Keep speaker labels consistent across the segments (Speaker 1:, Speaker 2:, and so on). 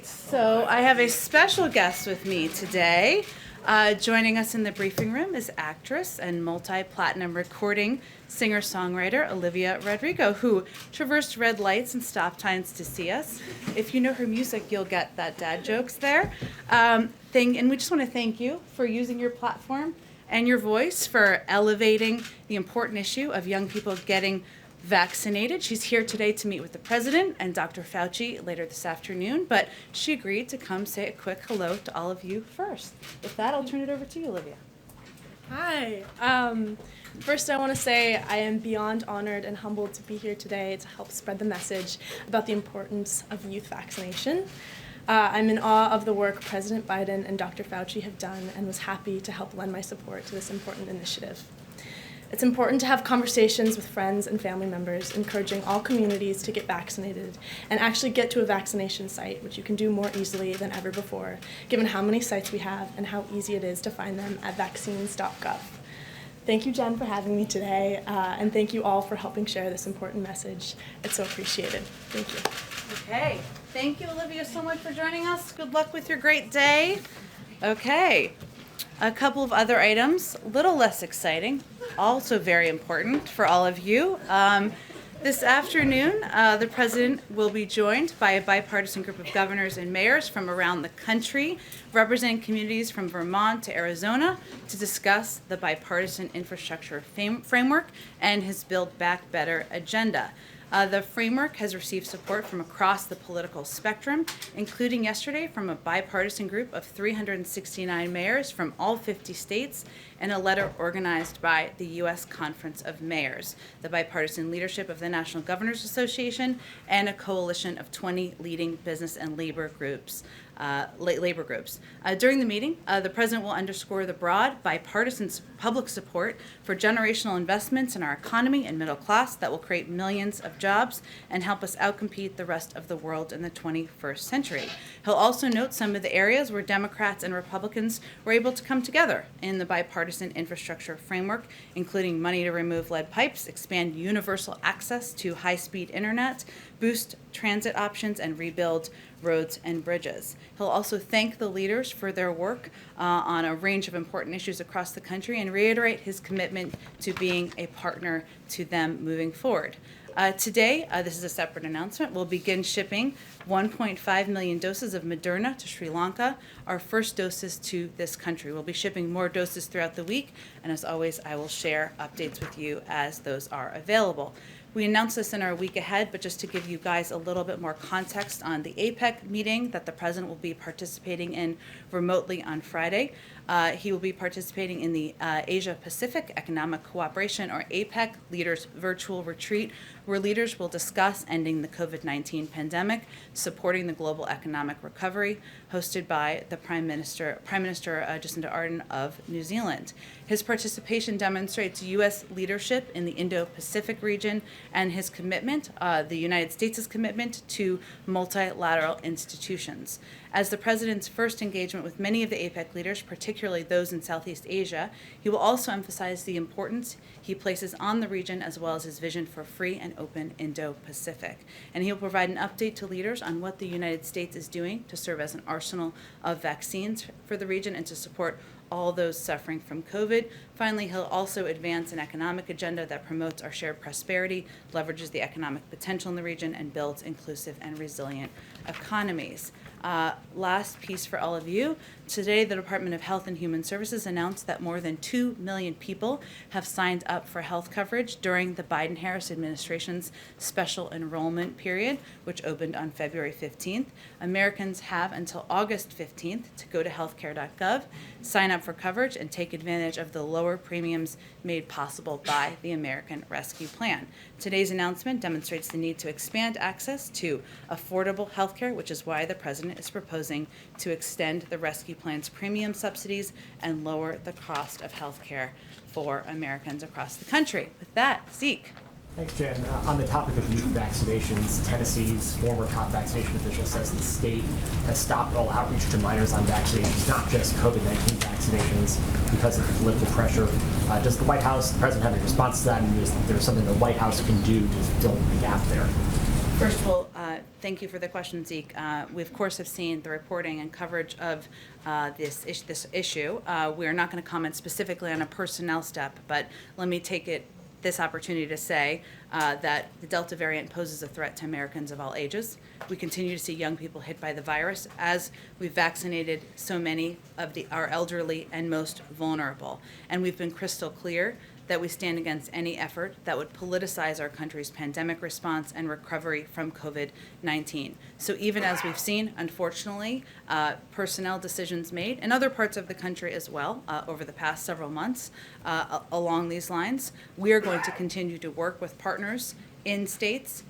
Speaker 1: So I have a special guest with me today. Joining us in the briefing room is actress and multi-platinum recording singer-songwriter Olivia Rodrigo, who traversed red lights and stop signs to see us. If you know her music, you'll get that dad jokes there. And we just want to thank you for using your platform and your voice for elevating the important issue of young people getting vaccinated. She's here today to meet with the president and Dr. Fauci later this afternoon, but she agreed to come say a quick hello to all of you first. With that, I'll turn it over to you, Olivia.
Speaker 2: Hi. First, I want to say I am beyond honored and humbled to be here today to help spread the message about the importance of youth vaccination. I'm in awe of the work President Biden and Dr. Fauci have done and was happy to help lend my support to this important initiative. It's important to have conversations with friends and family members, encouraging all communities to get vaccinated and actually get to a vaccination site, which you can do more easily than ever before, given how many sites we have and how easy it is to find them at vaccines.gov. Thank you, Jen, for having me today, and thank you all for helping share this important message. It's so appreciated. Thank you.
Speaker 1: Okay. Thank you, Olivia, so much for joining us. Good luck with your great day. Okay. A couple of other items, a little less exciting, also very important for all of you. This afternoon, the president will be joined by a bipartisan group of governors and mayors from around the country, representing communities from Vermont to Arizona, to discuss the bipartisan infrastructure framework and his Build Back Better agenda. The framework has received support from across the political spectrum, including yesterday from a bipartisan group of 369 mayors from all 50 states and a letter organized by the U.S. Conference of Mayors, the bipartisan leadership of the National Governors Association, and a coalition of 20 leading business and labor groups. During the meeting, the president will underscore the broad bipartisan public support for generational investments in our economy and middle class that will create millions of jobs and help us outcompete the rest of the world in the 21st century. He'll also note some of the areas where Democrats and Republicans were able to come together in the bipartisan infrastructure framework, including money to remove lead pipes, expand universal access to high-speed internet, boost transit options, and rebuild roads and bridges. He'll also thank the leaders for their work on a range of important issues across the country and reiterate his commitment to being a partner to them moving forward. Today, this is a separate announcement, we'll begin shipping 1.5 million doses of Moderna to Sri Lanka, our first doses to this country. We'll be shipping more doses throughout the week, and as always, I will share updates with you as those are available. We announced this in our week ahead, but just to give you guys a little bit more context on the APEC meeting that the president will be participating in remotely on Friday. He will be participating in the Asia-Pacific Economic Cooperation, or APEC, Leaders Virtual Retreat, where leaders will discuss ending the COVID-19 pandemic, supporting the global economic recovery, hosted by the Prime Minister Jacinda Ardern of New Zealand. His participation demonstrates U.S. leadership in the Indo-Pacific region and his commitment, the United States' commitment to multilateral institutions. As the president's first engagement with many of the APEC leaders, particularly those in Southeast Asia, he will also emphasize the importance he places on the region as well as his vision for free and open Indo-Pacific. And he will provide an update to leaders on what the United States is doing to serve as an arsenal of vaccines for the region and to support all those suffering from COVID. Finally, he'll also advance an economic agenda that promotes our shared prosperity, leverages the economic potential in the region, and builds inclusive and resilient economies. Last piece for all of you. Today, the Department of Health and Human Services announced that more than 2 million people have signed up for health coverage during the Biden-Harris administration's special enrollment period, which opened on February 15th. Americans have until August 15th to go to healthcare.gov, sign up for coverage, and take advantage of the lower premiums made possible by the American Rescue Plan. Today's announcement demonstrates the need to expand access to affordable healthcare, which is why the president is proposing to extend the Rescue Plan's premium subsidies and lower the cost of healthcare for Americans across the country. With that, Zeke.
Speaker 3: Thanks, Jen. On the topic of youth vaccinations, Tennessee's former top vaccination official says the state has stopped all outreach to minors on vaccinations, not just COVID-19 vaccinations, because of political pressure. Does the White House, the president, have a response to that, and is there something the White House can do to fill the gap there?
Speaker 1: First of all, Thank you for the question, Zeke. We, of course, have seen the reporting and coverage of this issue. We are not going to comment specifically on a personnel step, but let me take this opportunity to say that the Delta variant poses a threat to Americans of all ages. We continue to see young people hit by the virus as we've vaccinated so many of our elderly and most vulnerable. And we've been crystal clear that we stand against any effort that would politicize our country's pandemic response and recovery from COVID-19. So even as we've seen, unfortunately, personnel decisions made in other parts of the country as well over the past several months along these lines, we are going to continue to work with partners in states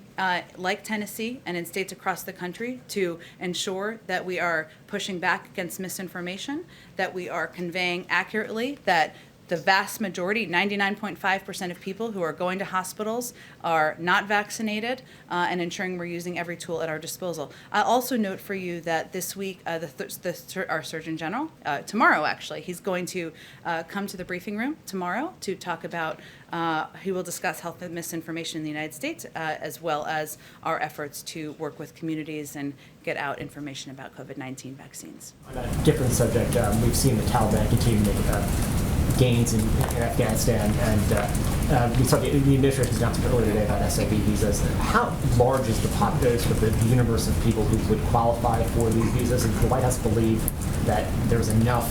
Speaker 1: like Tennessee and in states across the country to ensure that we are pushing back against misinformation, that we are conveying accurately that the vast majority, 99.5% of people who are going to hospitals are not vaccinated, and ensuring we're using every tool at our disposal. I'll also note for you that this week, our Surgeon General, tomorrow actually, he's going to come to the briefing room tomorrow to talk about, he will discuss health and misinformation in the United States, as well as our efforts to work with communities and get out information about COVID-19 vaccines.
Speaker 3: On a different subject, we've seen the Taliban continue to make gains in Afghanistan, and we saw the administration's announcement earlier today about SIV visas. How large is the universe of people who would qualify for these visas? And does the White House believe that there's enough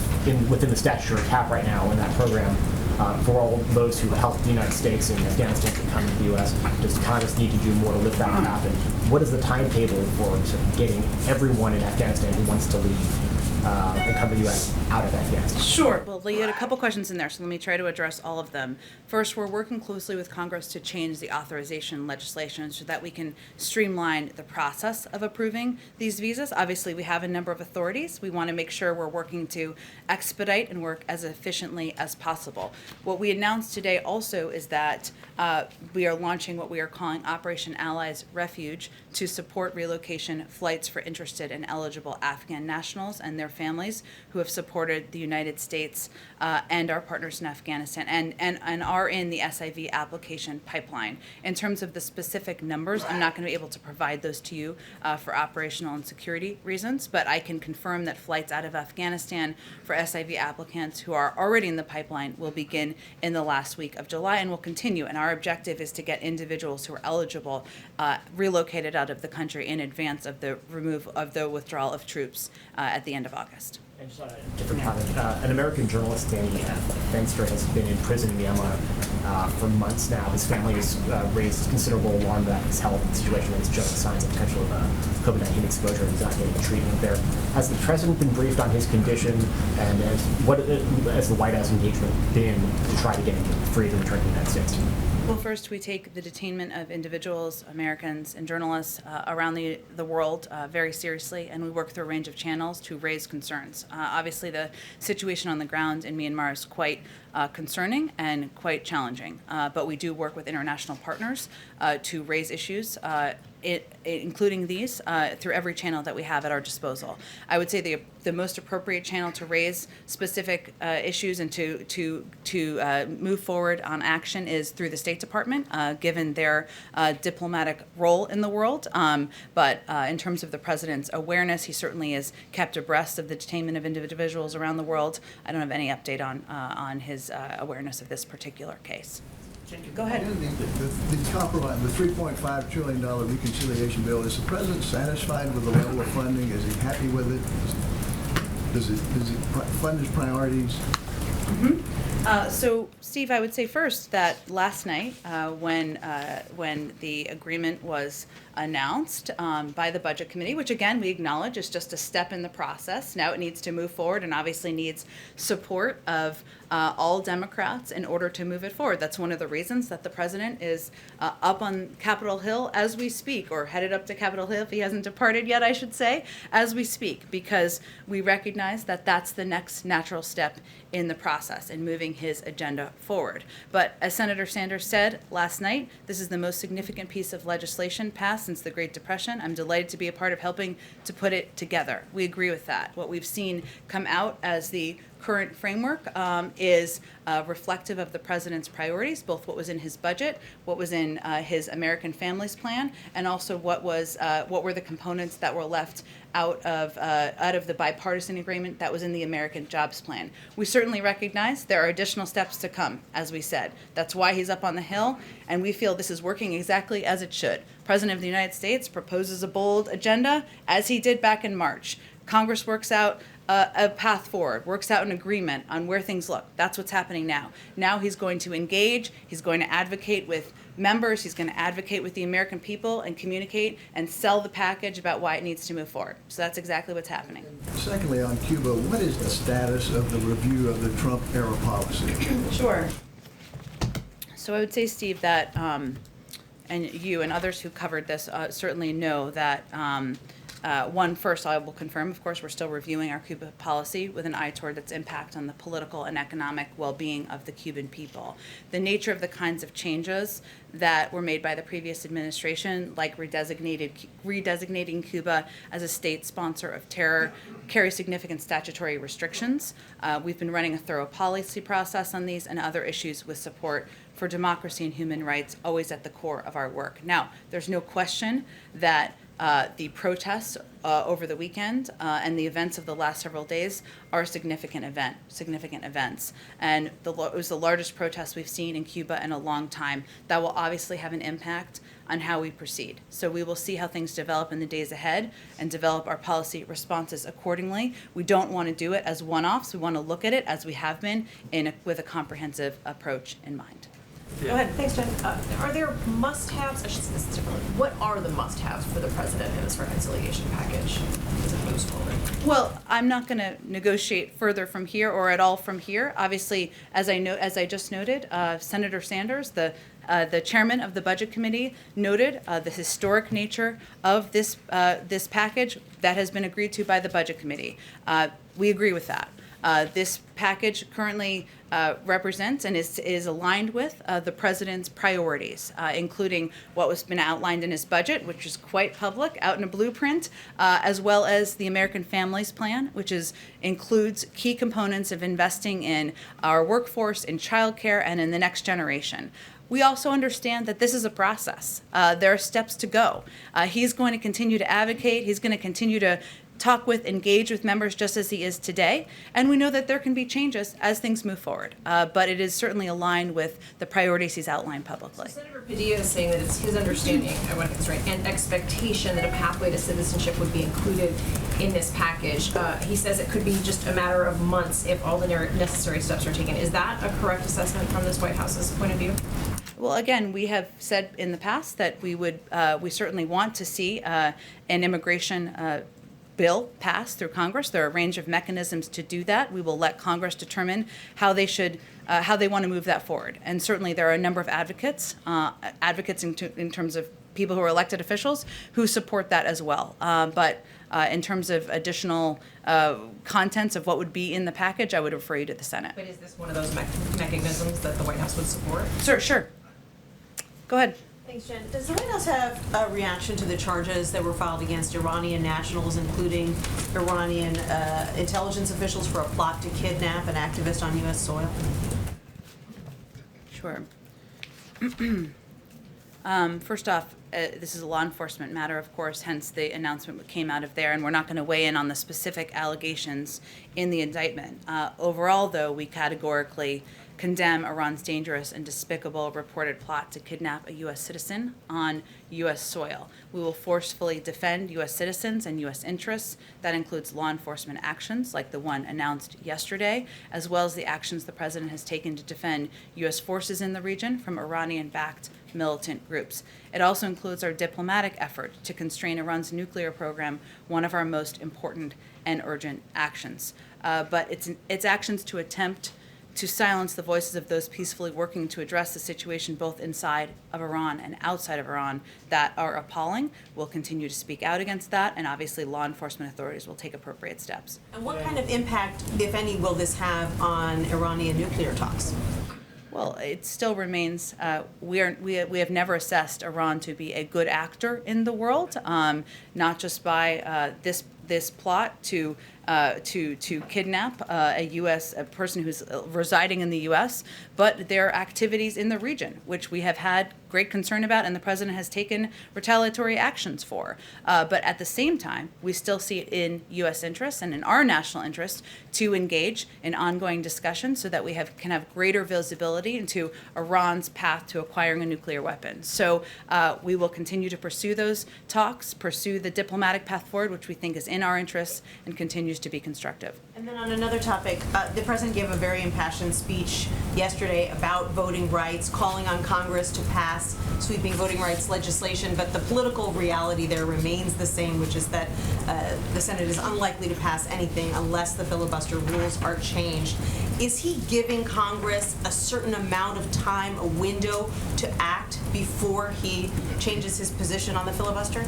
Speaker 3: within the statutory cap right now in that program for all those who helped the United States and Afghanistan to come to the U.S.? Does Congress need to do more to lift that cap? And what is the timetable for sort of getting everyone in Afghanistan who wants to leave and come to the U.S. out of Afghanistan?
Speaker 1: Sure. Well, you had a couple questions in there, so let me try to address all of them. First, we're working closely with Congress to change the authorization legislation so that we can streamline the process of approving these visas. Obviously, we have a number of authorities. We want to make sure we're working to expedite and work as efficiently as possible. What we announced today also is that we are launching what we are calling Operation Allies Refuge to support relocation flights for interested and eligible Afghan nationals and their families who have supported the United States and our partners in Afghanistan and are in the SIV application pipeline. In terms of the specific numbers, I'm not going to be able to provide those to you for operational and security reasons, but I can confirm that flights out of Afghanistan for SIV applicants who are already in the pipeline will begin in the last week of July and will continue. And our objective is to get individuals who are eligible relocated out of the country in advance of the withdrawal of troops at the end of August.
Speaker 3: And just on a different topic, an American journalist, Danny Fenster, has been in prison in Myanmar for months now. His family has raised considerable alarm about his health situation and is showing signs of potential COVID-19 exposure. He's not getting treatment there. Has the president been briefed on his condition, and has the White House engagement been to try to get him free to return to the United States?
Speaker 1: Well, first, we take the detainment of individuals, Americans, and journalists around the world very seriously, and we work through a range of channels to raise concerns. Obviously, the situation on the ground in Myanmar is quite concerning and quite challenging, but we do work with international partners to raise issues, including these, through every channel that we have at our disposal. I would say the most appropriate channel to raise specific issues and to move forward on action is through the State Department, given their diplomatic role in the world. But in terms of the president's awareness, he certainly is kept abreast of the detainment of individuals around the world. I don't have any update on his awareness of this particular case. Go ahead.
Speaker 4: The compromise, the $3.5 trillion reconciliation bill, is the president satisfied with the level of funding? Is he happy with it? Does it fund his priorities?
Speaker 1: Mm-hmm. So, Steve, I would say first that last night, when the agreement was announced by the Budget Committee, which again we acknowledge is just a step in the process. Now it needs to move forward and obviously needs support of all Democrats in order to move it forward. That's one of the reasons that the president is up on Capitol Hill as we speak, or headed up to Capitol Hill if he hasn't departed yet, I should say, as we speak, because we recognize that that's the next natural step in the process in moving his agenda forward. But as Senator Sanders said last night, this is the most significant piece of legislation passed since the Great Depression. I'm delighted to be a part of helping to put it together. We agree with that. What we've seen come out as the current framework is reflective of the president's priorities, both what was in his budget, what was in his American Families Plan, and also what were the components that were left out of the bipartisan agreement that was in the American Jobs Plan. We certainly recognize there are additional steps to come, as we said. That's why he's up on the Hill, and we feel this is working exactly as it should. President of the United States proposes a bold agenda, as he did back in March. Congress works out a path forward, works out an agreement on where things look. That's what's happening now. Now he's going to engage, he's going to advocate with members, he's going to advocate with the American people and communicate and sell the package about why it needs to move forward. So that's exactly what's happening.
Speaker 4: Secondly, on Cuba, what is the status of the review of the Trump-era policy?
Speaker 1: Sure. So I would say, Steve, that, and you and others who covered this certainly know that first, I will confirm, of course, we're still reviewing our Cuba policy with an eye toward its impact on the political and economic well-being of the Cuban people. The nature of the kinds of changes that were made by the previous administration, like redesignating Cuba as a state sponsor of terror, carry significant statutory restrictions. We've been running a thorough policy process on these and other issues with support for democracy and human rights always at the core of our work. Now, there's no question that the protests over the weekend and the events of the last several days are significant events. And it was the largest protest we've seen in Cuba in a long time. That will obviously have an impact on how we proceed. So we will see how things develop in the days ahead and develop our policy responses accordingly. We don't want to do it as one-offs. We want to look at it as we have been with a comprehensive approach in mind.
Speaker 5: Go ahead. Thanks, Jen. Are there must-haves? I should say this differently. What are the must-haves for the president in this reconciliation package as it moves forward?
Speaker 1: Well, I'm not going to negotiate further from here or at all from here. Obviously, as I just noted, Senator Sanders, the chairman of the Budget Committee, noted the historic nature of this package that has been agreed to by the Budget Committee. We agree with that. This package currently represents and is aligned with the president's priorities, including what was been outlined in his budget, which is quite public, out in a blueprint, as well as the American Families Plan, which includes key components of investing in our workforce, in childcare, and in the next generation. We also understand that this is a process. There are steps to go. He's going to continue to advocate. He's going to continue to engage with members just as he is today. And we know that there can be changes as things move forward. But it is certainly aligned with the priorities he's outlined publicly.
Speaker 5: So Senator Padilla is saying that it's his understanding, I want to get this right, and expectation that a pathway to citizenship would be included in this package. He says it could be just a matter of months if all the necessary steps are taken. Is that a correct assessment from this White House's point of view?
Speaker 1: Well, again, we have said in the past that we certainly want to see an immigration bill passed through Congress. There are a range of mechanisms to do that. We will let Congress determine how they want to move that forward. And certainly there are a number of advocates in terms of people who are elected officials who support that as well. But in terms of additional contents of what would be in the package, I would refer you to the Senate.
Speaker 5: But is this one of those mechanisms that the White House would support?
Speaker 1: Sure. Go ahead.
Speaker 6: Thanks, Jen. Does the White House have a reaction to the charges that were filed against Iranian nationals, including Iranian intelligence officials, for a plot to kidnap an activist on U.S. soil?
Speaker 1: Sure. First off, this is a law enforcement matter, of course, hence the announcement that came out of there, and we're not going to weigh in on the specific allegations in the indictment. Overall, though, we categorically condemn Iran's dangerous and despicable reported plot to kidnap a U.S. citizen on U.S. soil. We will forcefully defend U.S. citizens and U.S. interests. That includes law enforcement actions like the one announced yesterday, as well as the actions the president has taken to defend U.S. forces in the region from Iranian-backed militant groups. It also includes our diplomatic effort to constrain Iran's nuclear program, one of our most important and urgent actions. But it's actions to attempt to silence the voices of those peacefully working to address the situation both inside of Iran and outside of Iran that are appalling. We'll continue to speak out against that, and obviously law enforcement authorities will take appropriate steps.
Speaker 6: And what kind of impact, if any, will this have on Iranian nuclear talks?
Speaker 1: Well, it still remains, we have never assessed Iran to be a good actor in the world, not just by this plot to kidnap a person who's residing in the U.S., but their activities in the region, which we have had great concern about, and the president has taken retaliatory actions for. But at the same time, we still see it in U.S. interest and in our national interest to engage in ongoing discussions so that we can have greater visibility into Iran's path to acquiring a nuclear weapon. So we will continue to pursue those talks, pursue the diplomatic path forward, which we think is in our interests and continues to be constructive.
Speaker 6: And then on another topic, the president gave a very impassioned speech yesterday about voting rights, calling on Congress to pass sweeping voting rights legislation, but the political reality there remains the same, which is that the Senate is unlikely to pass anything unless the filibuster rules are changed. Is he giving Congress a certain amount of time, a window to act before he changes his position on the filibuster?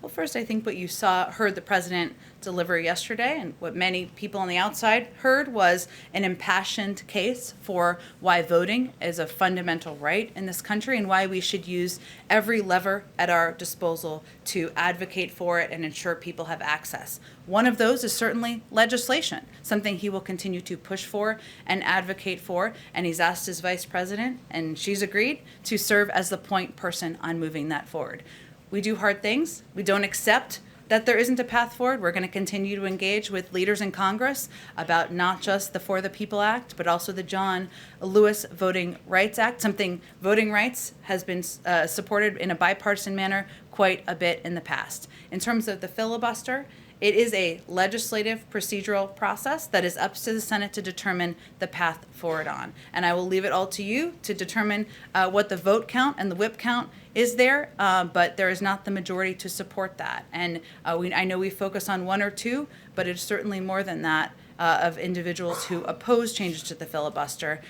Speaker 1: Well, first, I think what you heard the president deliver yesterday, and what many people on the outside heard, was an impassioned case for why voting is a fundamental right in this country and why we should use every lever at our disposal to advocate for it and ensure people have access. One of those is certainly legislation, something he will continue to push for and advocate for, and he's asked his vice president, and she's agreed, to serve as the point person on moving that forward. We do hard things. We don't accept that there isn't a path forward. We're going to continue to engage with leaders in Congress about not just the For the People Act, but also the John Lewis Voting Rights Act, something voting rights has been supported in a bipartisan manner quite a bit in the past. In terms of the filibuster, it is a legislative procedural process that is up to the Senate to determine the path forward on. And I will leave it all to you to determine what the vote count and the whip count is there, but there is not the majority to support that. And I know we focus on one or two, but it's certainly more than that of individuals who oppose changes to the filibuster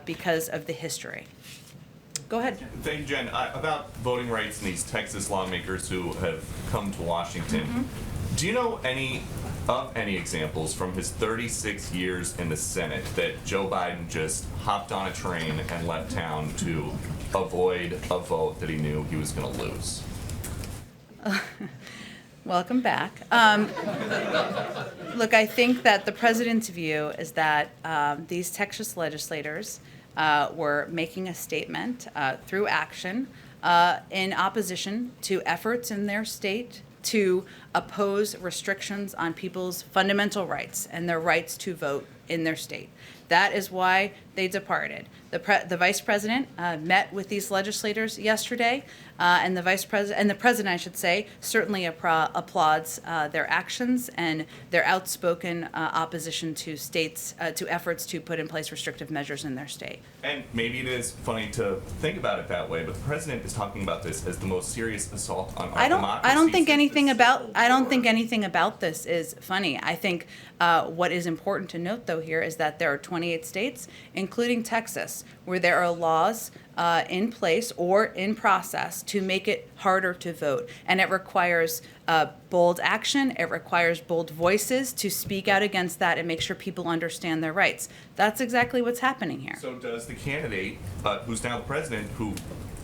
Speaker 1: because of the history. Go ahead.
Speaker 7: Thank you, Jen. About voting rights and these Texas lawmakers who have come to Washington. Mm-hmm. Do you know any examples from his 36 years in the Senate that Joe Biden just hopped on a train and left town to avoid a vote that he knew he was going to lose?
Speaker 1: Welcome back. Look, I think that the president's view is that these Texas legislators were making a statement through action in opposition to efforts in their state to oppose restrictions on people's fundamental rights and their rights to vote in their state. That is why they departed. The vice president met with these legislators yesterday, and the president, I should say, certainly applauds their actions and their outspoken opposition to states to efforts to put in place restrictive measures in their state.
Speaker 7: And maybe it is funny to think about it that way, but the president is talking about this as the most serious assault on our democracy.
Speaker 1: I don't think anything about this is funny. I think what is important to note, though, here is that there are 28 states, including Texas, where there are laws in place or in process to make it harder to vote. And it requires bold action. It requires bold voices to speak out against that and make sure people understand their rights. That's exactly what's happening here.
Speaker 7: So does the candidate, who's now the president, who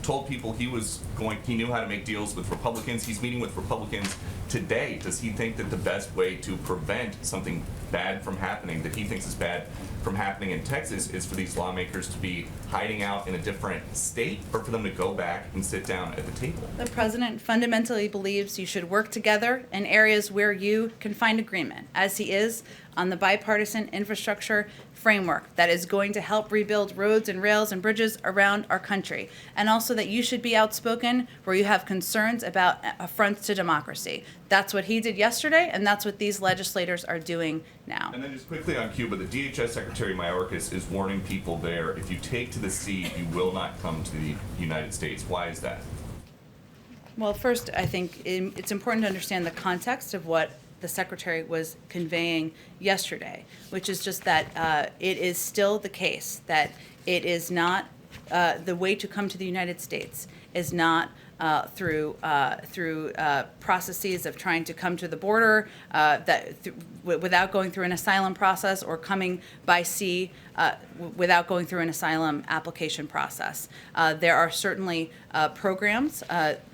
Speaker 7: told people he knew how to make deals with Republicans, he's meeting with Republicans today, does he think that the best way to prevent something bad from happening, that he thinks is bad from happening in Texas, is for these lawmakers to be hiding out in a different state, or for them to go back and sit down at the table?
Speaker 1: The president fundamentally believes you should work together in areas where you can find agreement, as he is on the bipartisan infrastructure framework that is going to help rebuild roads and rails and bridges around our country. And also that you should be outspoken where you have concerns about affronts to democracy. That's what he did yesterday, and that's what these legislators are doing now.
Speaker 7: And then just quickly on Cuba, the DHS Secretary Mayorkas is warning people there, if you take to the sea, you will not come to the United States. Why is that?
Speaker 1: Well, first, I think it's important to understand the context of what the Secretary was conveying yesterday, which is just that it is still the case that it is not the way to come to the United States is not through processes of trying to come to the border without going through an asylum process, or coming by sea without going through an asylum application process. There are certainly programs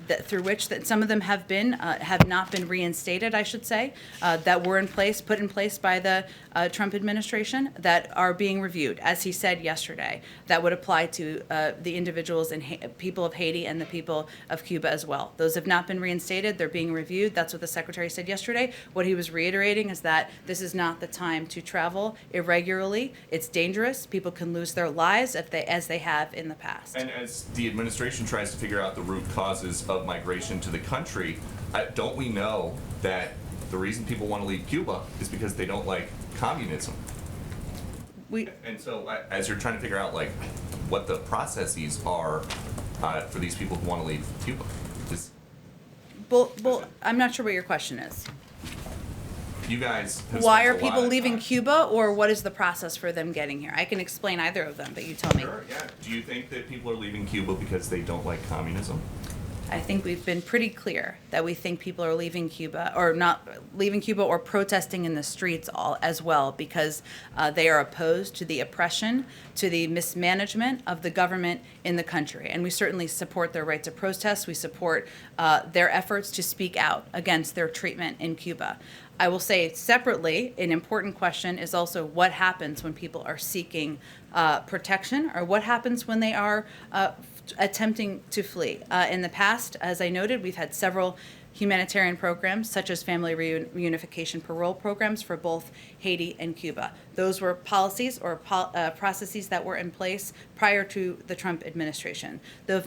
Speaker 1: through which that some of them have not been reinstated, I should say, that were put in place by the Trump administration that are being reviewed, as he said yesterday. That would apply to the individuals and people of Haiti and the people of Cuba as well. Those have not been reinstated. They're being reviewed. That's what the secretary said yesterday. What he was reiterating is that this is not the time to travel irregularly. It's dangerous. People can lose their lives as they have in the past.
Speaker 7: And as the administration tries to figure out the root causes of migration to the country, don't we know that the reason people want to leave Cuba is because they don't like communism? And so as you're trying to figure out like what the processes are for these people who want to leave Cuba,
Speaker 1: I'm not sure what your question is.
Speaker 7: you guys have
Speaker 1: Why
Speaker 7: spent
Speaker 1: are
Speaker 7: a lot
Speaker 1: people
Speaker 7: of
Speaker 1: leaving
Speaker 7: time-
Speaker 1: Cuba, or what is the process for them getting here? I can explain either of them, but you tell me.
Speaker 7: Sure, yeah. Do you think that people are leaving Cuba because they don't like communism?
Speaker 1: I think we've been pretty clear that we think people are leaving Cuba, or not leaving Cuba, or protesting in the streets as well, because they are opposed to the oppression, to the mismanagement of the government in the country. And we certainly support their right to protest. We support their efforts to speak out against their treatment in Cuba. I will say separately, an important question is also what happens when people are seeking protection, or what happens when they are attempting to flee. In the past, as I noted, we've had several humanitarian programs, such as family reunification parole programs for both Haiti and Cuba. Those were policies or processes that were in place prior to the Trump administration. Those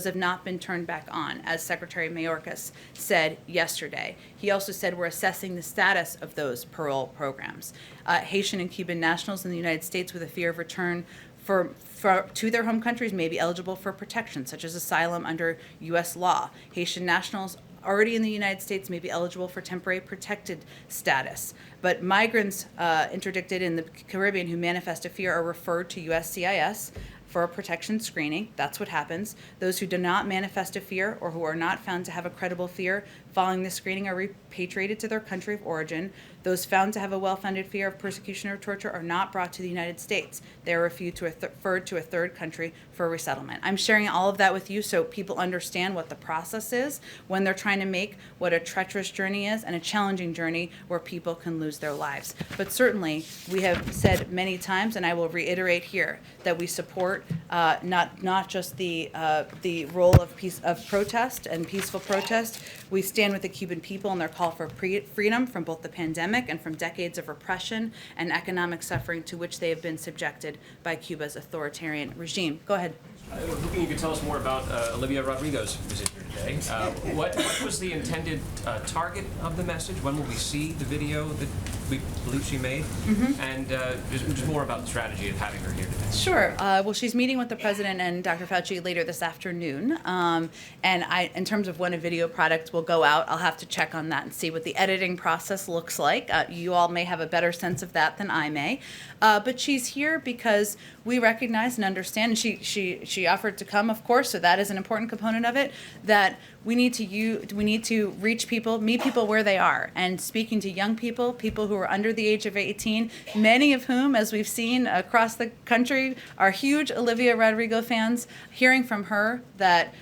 Speaker 1: have not been turned back on, as Secretary Mayorkas said yesterday. He also said we're assessing the status of those parole programs. Haitian and Cuban nationals in the United States with a fear of return to their home countries may be eligible for protection, such as asylum under U.S. law. Haitian nationals already in the United States may be eligible for temporary protected status. But migrants interdicted in the Caribbean who manifest a fear are referred to USCIS for a protection screening. That's what happens. Those who do not manifest a fear, or who are not found to have a credible fear following the screening, are repatriated to their country of origin. Those found to have a well-founded fear of persecution or torture are not brought to the United States. They are referred to a third country for resettlement. I'm sharing all of that with you so people understand what the process is when they're trying to make what a treacherous journey is, and a challenging journey where people can lose their lives. But certainly, we have said many times, and I will reiterate here, that we support not just the role of protest and peaceful protest. We stand with the Cuban people in their call for freedom from both the pandemic and from decades of repression and economic suffering to which they have been subjected by Cuba's authoritarian regime. Go ahead.
Speaker 8: I was hoping you could tell us more about Olivia Rodrigo's visit here today. What was the intended target of the message? When will we see the video that we believe she made? And just more about the strategy of having her here today.
Speaker 1: Sure. Well, she's meeting with the president and Dr. Fauci later this afternoon. And in terms of when a video product will go out, I'll have to check on that and see what the editing process looks like. You all may have a better sense of that than I may. But she's here because we recognize and understand, and she offered to come, of course, so that is an important component of it, that we need to reach people, meet people where they are. And speaking to young people, people who are under the age of 18, many of whom, as we've seen across the country, are huge Olivia Rodrigo fans, hearing from her that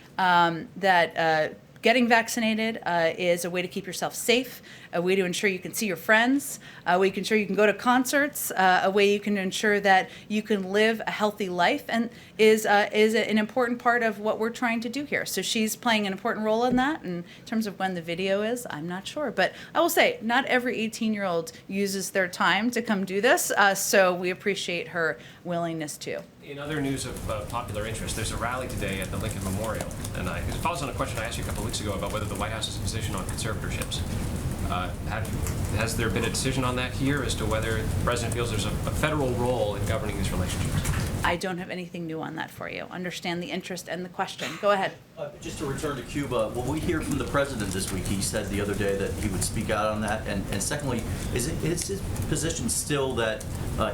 Speaker 1: getting vaccinated is a way to keep yourself safe, a way to ensure you can see your friends, a way you can ensure you can go to concerts, a way you can ensure that you can live a healthy life, and is an important part of what we're trying to do here. So she's playing an important role in that. And in terms of when the video is, I'm not sure. But I will say, not every 18-year-old uses their time to come do this, so we appreciate her willingness to.
Speaker 8: In other news of popular interest, there's a rally today at the Lincoln Memorial, and it follows on a question I asked you a couple of weeks ago about whether the White House's position on conservatorships. Has there been a decision on that here as to whether the president feels there's a federal role in governing these relationships?
Speaker 1: I don't have anything new on that for you. Understand the interest and the question. Go ahead.
Speaker 9: Just to return to Cuba, will we hear from the president this week? He said the other day that he would speak out on that. And secondly, is his position still that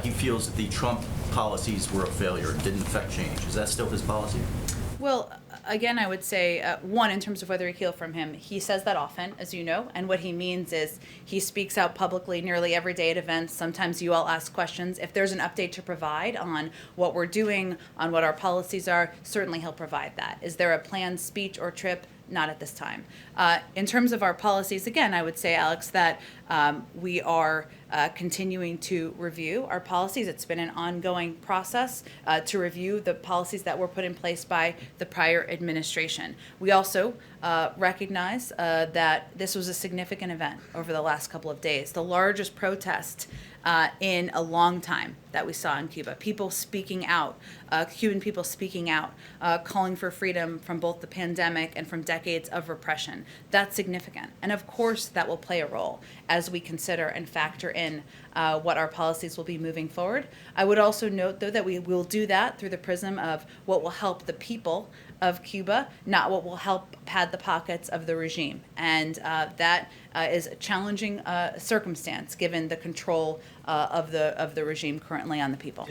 Speaker 9: he feels that the Trump policies were a failure and didn't affect change? Is that still his policy?
Speaker 1: Well, again, I would say, one, in terms of whether we hear from him, he says that often, as you know, and what he means is he speaks out publicly nearly every day at events. Sometimes you all ask questions. If there's an update to provide on what we're doing, on what our policies are, certainly he'll provide that. Is there a planned speech or trip? not at this time. In terms of our policies, again, I would say, Alex, that we are continuing to review our policies. It's been an ongoing process to review the policies that were put in place by the prior administration. We also recognize that this was a significant event over the last couple of days, the largest protest in a long time that we saw in Cuba. People speaking out, Cuban people speaking out, calling for freedom from both the pandemic and from decades of repression. That's significant. And of course, that will play a role as we consider and factor in what our policies will be moving forward. I would also note, though, that we will do that through the prism of what will help the people of Cuba, not what will help pad the pockets of the regime. And that is a challenging circumstance given the control of the regime currently on the people.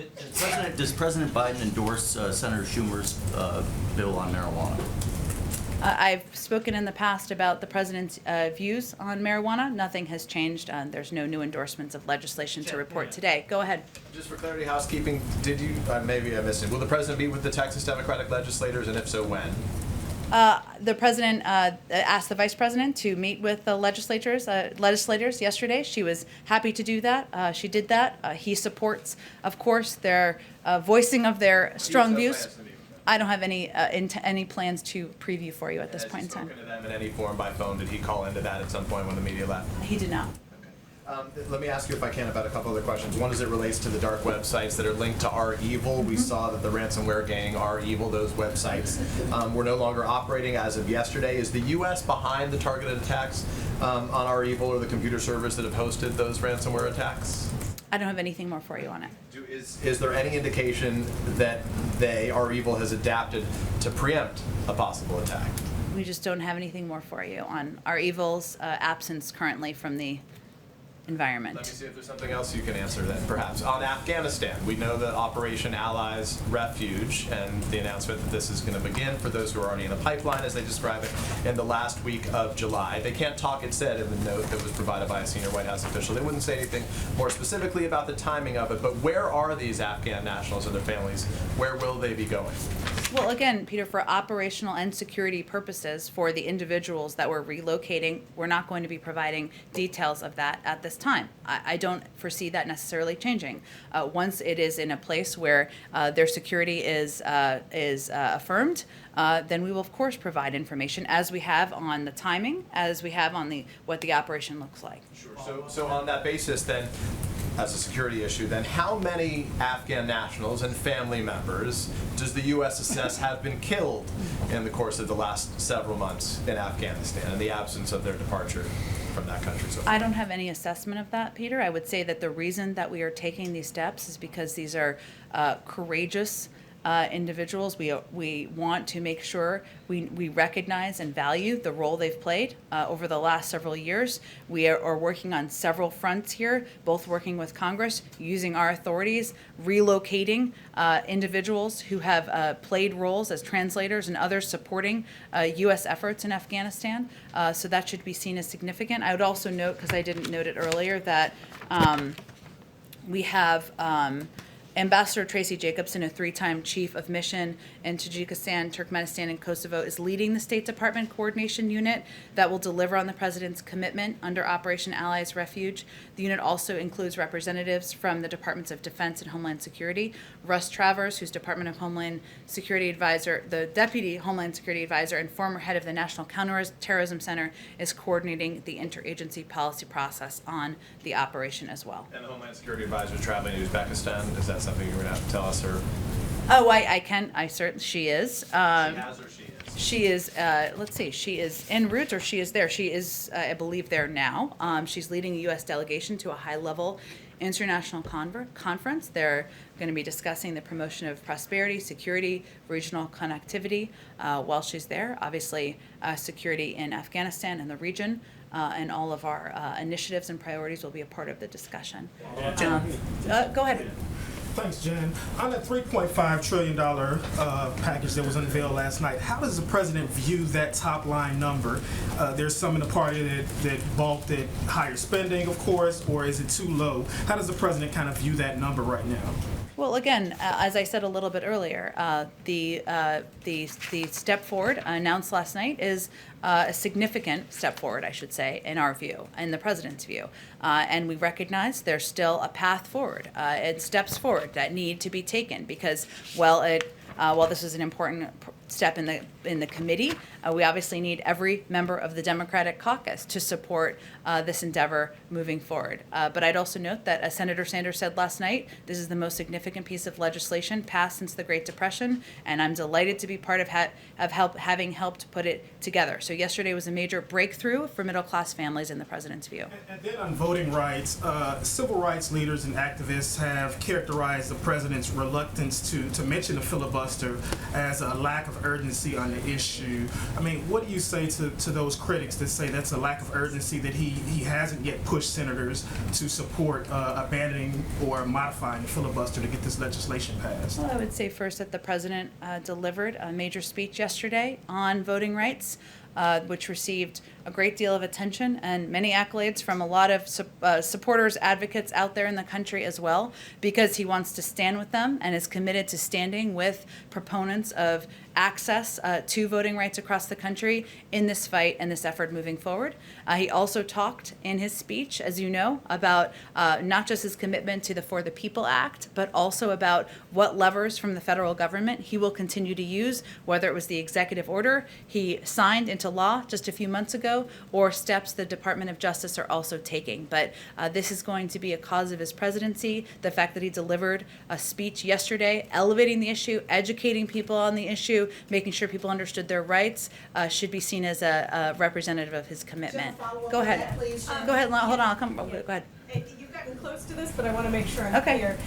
Speaker 9: Does President Biden endorse Senator Schumer's bill on marijuana?
Speaker 1: I've spoken in the past about the president's views on marijuana. Nothing has changed. There's no new endorsements of legislation to report today. Go ahead.
Speaker 10: Just for clarity, housekeeping, did you, maybe I missed it, will the president meet with the Texas Democratic legislators, and if so, when?
Speaker 1: The president asked the vice president to meet with the legislators yesterday. She was happy to do that. She did that. He supports, of course, their voicing of their strong views. I don't have any plans to preview for you at this point in time.
Speaker 10: Has he spoken to them in any form by phone? Did he call into that at some point when the media left?
Speaker 1: He did not.
Speaker 10: Let me ask you, if I can, about a couple other questions. One as it relates to the dark websites that are linked to Our Evil. We saw that the ransomware gang, Our Evil, those websites, were no longer operating as of yesterday. Is the U.S. behind the targeted attacks on Our Evil or the computer servers that have hosted those ransomware attacks?
Speaker 1: I don't have anything more for you on it.
Speaker 10: Is there any indication that Our Evil, has adapted to preempt a possible attack?
Speaker 1: We just don't have anything more for you on Our Evil's absence currently from the environment.
Speaker 10: Let me see if there's something else you can answer then, perhaps. On Afghanistan, we know that Operation Allies Refuge and the announcement that this is going to begin for those who are already in the pipeline, as they describe it, in the last week of July. They can't talk, it said in the note that was provided by a senior White House official. They wouldn't say anything more specifically about the timing of it, but where are these Afghan nationals and their families? Where will they be going?
Speaker 1: Well, again, Peter, for operational and security purposes for the individuals that we're relocating, we're not going to be providing details of that at this time. I don't foresee that necessarily changing. Once it is in a place where their security is affirmed, then we will of course provide information as we have on the timing, as we have on what the operation looks like.
Speaker 10: Sure. So on that basis, then, as a security issue, then how many Afghan nationals and family members does the U.S. assess have been killed in the course of the last several months in Afghanistan in the absence of their departure from that country so far?
Speaker 1: I don't have any assessment of that, Peter. I would say that the reason that we are taking these steps is because these are courageous individuals. We want to make sure we recognize and value the role they've played over the last several years. We are working on several fronts here, both working with Congress, using our authorities, relocating individuals who have played roles as translators and others supporting U.S. efforts in Afghanistan. So that should be seen as significant. I would also note, because I didn't note it earlier, that we have Ambassador Tracy Jacobson, a 3-time chief of mission in Tajikistan, Turkmenistan, and Kosovo, is leading the State Department Coordination Unit that will deliver on the president's commitment under Operation Allies Refuge. The unit also includes representatives from the Departments of Defense and Homeland Security. Russ Travers, who's Department of Homeland Security Advisor, the Deputy Homeland Security Advisor and former head of the National Counterterrorism Center, is coordinating the interagency policy process on the operation as well.
Speaker 10: And the Homeland Security Advisor is traveling to Uzbekistan. Is that something you're going to have to tell us? Or
Speaker 1: Oh, I can. I certainly. She is.
Speaker 10: she has or she is?
Speaker 1: She is. Let's see. She is en route, or she is there. She is, I believe, there now. She's leading a U.S. delegation to a high-level international conference. They're going to be discussing the promotion of prosperity, security, regional connectivity while she's there. Obviously, security in Afghanistan and the region. And all of our initiatives and priorities will be a part of the discussion. Go ahead.
Speaker 11: Thanks, Jen. On that $3.5 trillion package that was unveiled last night, how does the president view that top line number? There's some in the party that balked at higher spending, of course, or is it too low? How does the president kind of view that number right now?
Speaker 1: Well, again, as I said a little bit earlier, the step forward announced last night is a significant step forward, I should say, in our view, in the president's view. And we recognize there's still a path forward and steps forward that need to be taken because, while this is an important step in the committee, we obviously need every member of the Democratic caucus to support this endeavor moving forward. But I'd also note that, as Senator Sanders said last night, this is the most significant piece of legislation passed since the Great Depression, and I'm delighted to be part of having helped put it together. So yesterday was a major breakthrough for middle-class families in the president's view.
Speaker 11: And then on voting rights, civil rights leaders and activists have characterized the president's reluctance to mention the filibuster as a lack of urgency on the issue. I mean, what do you say to those critics that say that's a lack of urgency, that he hasn't yet pushed senators to support abandoning or modifying the filibuster to get this legislation passed?
Speaker 1: Well, I would say first that the president delivered a major speech yesterday on voting rights, which received a great deal of attention and many accolades from a lot of supporters, advocates out there in the country as well, because he wants to stand with them and is committed to standing with proponents of access to voting rights across the country in this fight and this effort moving forward. He also talked in his speech, as you know, about not just his commitment to the For the People Act, but also about what levers from the federal government he will continue to use, whether it was the executive order he signed into law just a few months ago, or steps the Department of Justice are also taking. But this is going to be a cause of his presidency. The fact that he delivered a speech yesterday, elevating the issue, educating people on the issue, making sure people understood their rights, should be seen as a representative of his commitment. Go ahead. Go ahead. Hold on. I'll come. Go ahead.
Speaker 12: You've gotten close to this, but I want to make sure I'm
Speaker 1: Okay.
Speaker 12: clear.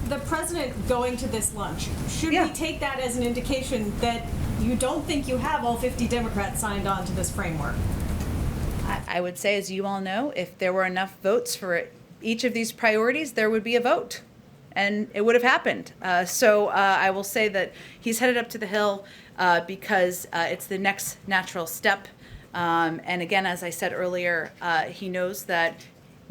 Speaker 12: The president going to this lunch, should we take that as an indication that you don't think you have all 50 Democrats signed on to this framework?
Speaker 1: I would say, as you all know, if there were enough votes for each of these priorities, there would be a vote, and it would have happened. So I will say that he's headed up to the Hill because it's the next natural step. And again, as I said earlier, he knows that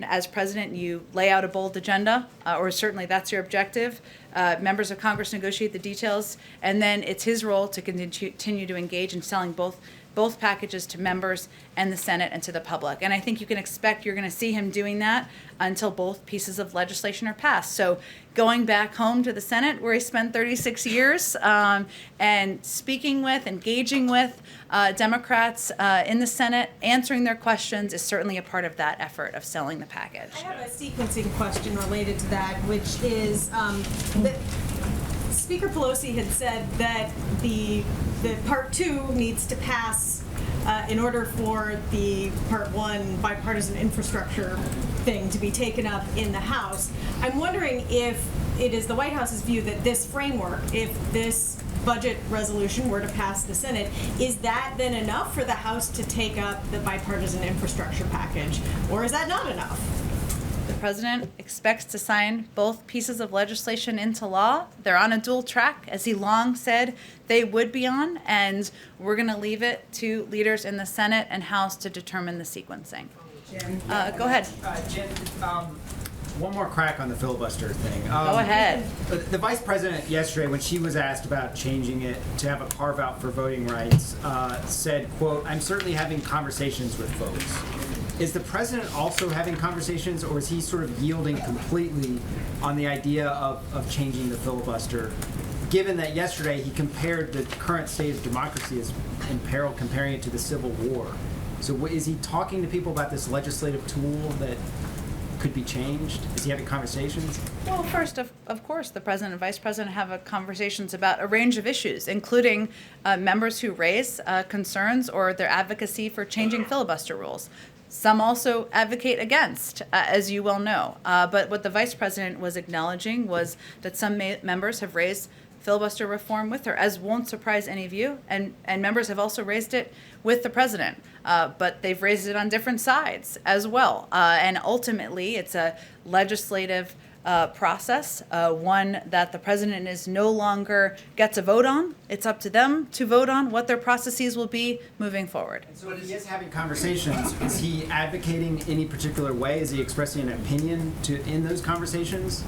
Speaker 1: as president, you lay out a bold agenda, or certainly that's your objective. Members of Congress negotiate the details, and then it's his role to continue to engage in selling both packages to members and the Senate and to the public. And I think you can expect you're going to see him doing that until both pieces of legislation are passed. So going back home to the Senate, where he spent 36 years, and speaking with, engaging with Democrats in the Senate, answering their questions, is certainly a part of that effort of selling the package.
Speaker 12: I have a sequencing question related to that, which is that Speaker Pelosi had said that the Part 2 needs to pass in order for the Part 1 bipartisan infrastructure thing to be taken up in the House. I'm wondering if it is the White House's view that this framework, if this budget resolution were to pass the Senate, is that then enough for the House to take up the bipartisan infrastructure package, or is that not enough?
Speaker 1: The president expects to sign both pieces of legislation into law. They're on a dual track, as he long said they would be on, and we're going to leave it to leaders in the Senate and House to determine the sequencing.
Speaker 13: Jim,
Speaker 1: Go ahead.
Speaker 13: Jim, one more crack on the filibuster thing.
Speaker 1: Go ahead.
Speaker 13: The vice president yesterday, when she was asked about changing it to have a carve out for voting rights, said, quote, "I'm certainly having conversations with folks." Is the president also having conversations, or is he sort of yielding completely on the idea of changing the filibuster, given that yesterday he compared the current state of democracy as in peril, comparing it to the Civil War? So is he talking to people about this legislative tool that could be changed? Is he having conversations?
Speaker 1: Well, first, of course, the president and vice president have conversations about a range of issues, including members who raise concerns or their advocacy for changing filibuster rules. Some also advocate against, as you well know. But what the vice president was acknowledging was that some members have raised filibuster reform with her, as won't surprise any of you, and members have also raised it with the president. But they've raised it on different sides as well. And ultimately, it's a legislative process, one that the president is no longer gets a vote on. It's up to them to vote on what their processes will be moving forward.
Speaker 13: And so when he is having conversations, is he advocating any particular way? Is he expressing an opinion in those conversations?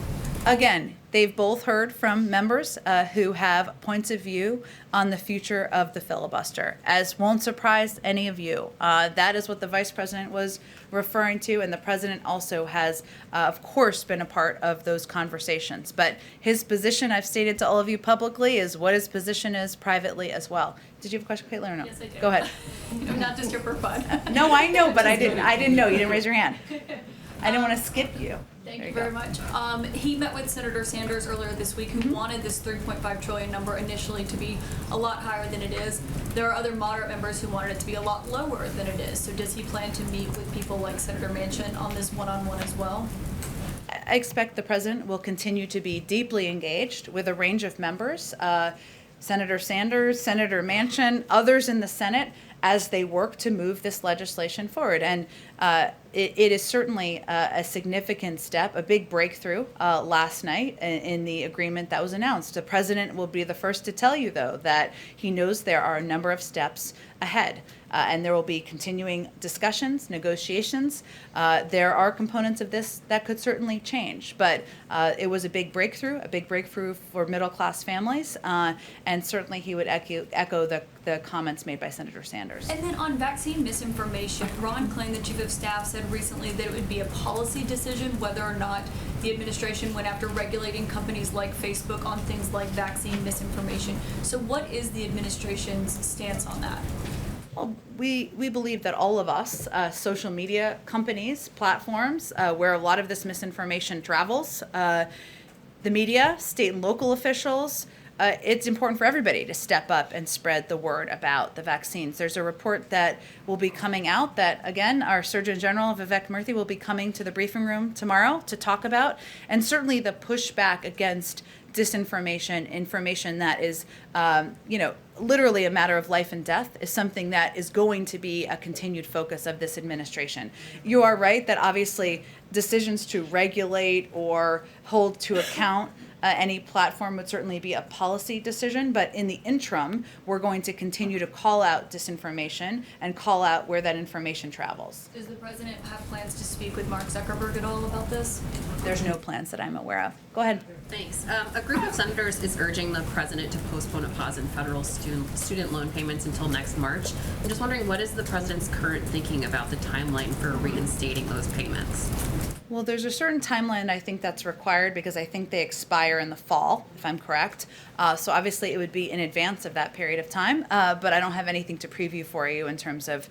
Speaker 1: Again, they've both heard from members who have points of view on the future of the filibuster, as won't surprise any of you. That is what the vice president was referring to, and the president also has, of course, been a part of those conversations. But his position, I've stated to all of you publicly, is what his position is privately as well. Did you have a question, Caitlin, or no?
Speaker 14: Yes, I do.
Speaker 1: Go ahead.
Speaker 14: I'm not just your for fun.
Speaker 1: No, I know, but I didn't know. You didn't raise your hand. I didn't want to skip you.
Speaker 14: Thank
Speaker 1: There
Speaker 14: you
Speaker 1: go.
Speaker 14: very much. He met with Senator Sanders earlier this week, who wanted this 3.5 trillion number initially to be a lot higher than it is. There are other moderate members who wanted it to be a lot lower than it is. So does he plan to meet with people like Senator Manchin on this one-on-one as well?
Speaker 1: I expect the president will continue to be deeply engaged with a range of members, Senator Sanders, Senator Manchin, others in the Senate, as they work to move this legislation forward. And it is certainly a significant step, a big breakthrough last night in the agreement that was announced. The president will be the first to tell you, though, that he knows there are a number of steps ahead. And there will be continuing discussions, negotiations. There are components of this that could certainly change, but it was a big breakthrough for middle-class families, and certainly he would echo the comments made by Senator Sanders.
Speaker 14: And then on vaccine misinformation, Ron Klain, the chief of staff, said recently that it would be a policy decision whether or not the administration went after regulating companies like Facebook on things like vaccine misinformation. So what is the administration's stance on that?
Speaker 1: Well, we believe that all of us, social media companies, platforms, where a lot of this misinformation travels, the media, state and local officials, it's important for everybody to step up and spread the word about the vaccines. There's a report that will be coming out that, again, our Surgeon General, Vivek Murthy, will be coming to the briefing room tomorrow to talk about, and certainly the pushback against disinformation, information that is, literally a matter of life and death, is something that is going to be a continued focus of this administration. You are right that obviously decisions to regulate or hold to account any platform would certainly be a policy decision, but in the interim, we're going to continue to call out disinformation and call out where that information travels.
Speaker 14: Does the president have plans to speak with Mark Zuckerberg at all about this?
Speaker 1: There's no plans that I'm aware of. Go ahead.
Speaker 15: Thanks. A group of senators is urging the president to postpone a pause in federal student loan payments until next March. I'm just wondering, what is the president's current thinking about the timeline for reinstating those payments?
Speaker 1: Well, there's a certain timeline I think that's required because I think they expire in the fall, if I'm correct. So obviously it would be in advance of that period of time, but I don't have anything to preview for you in terms of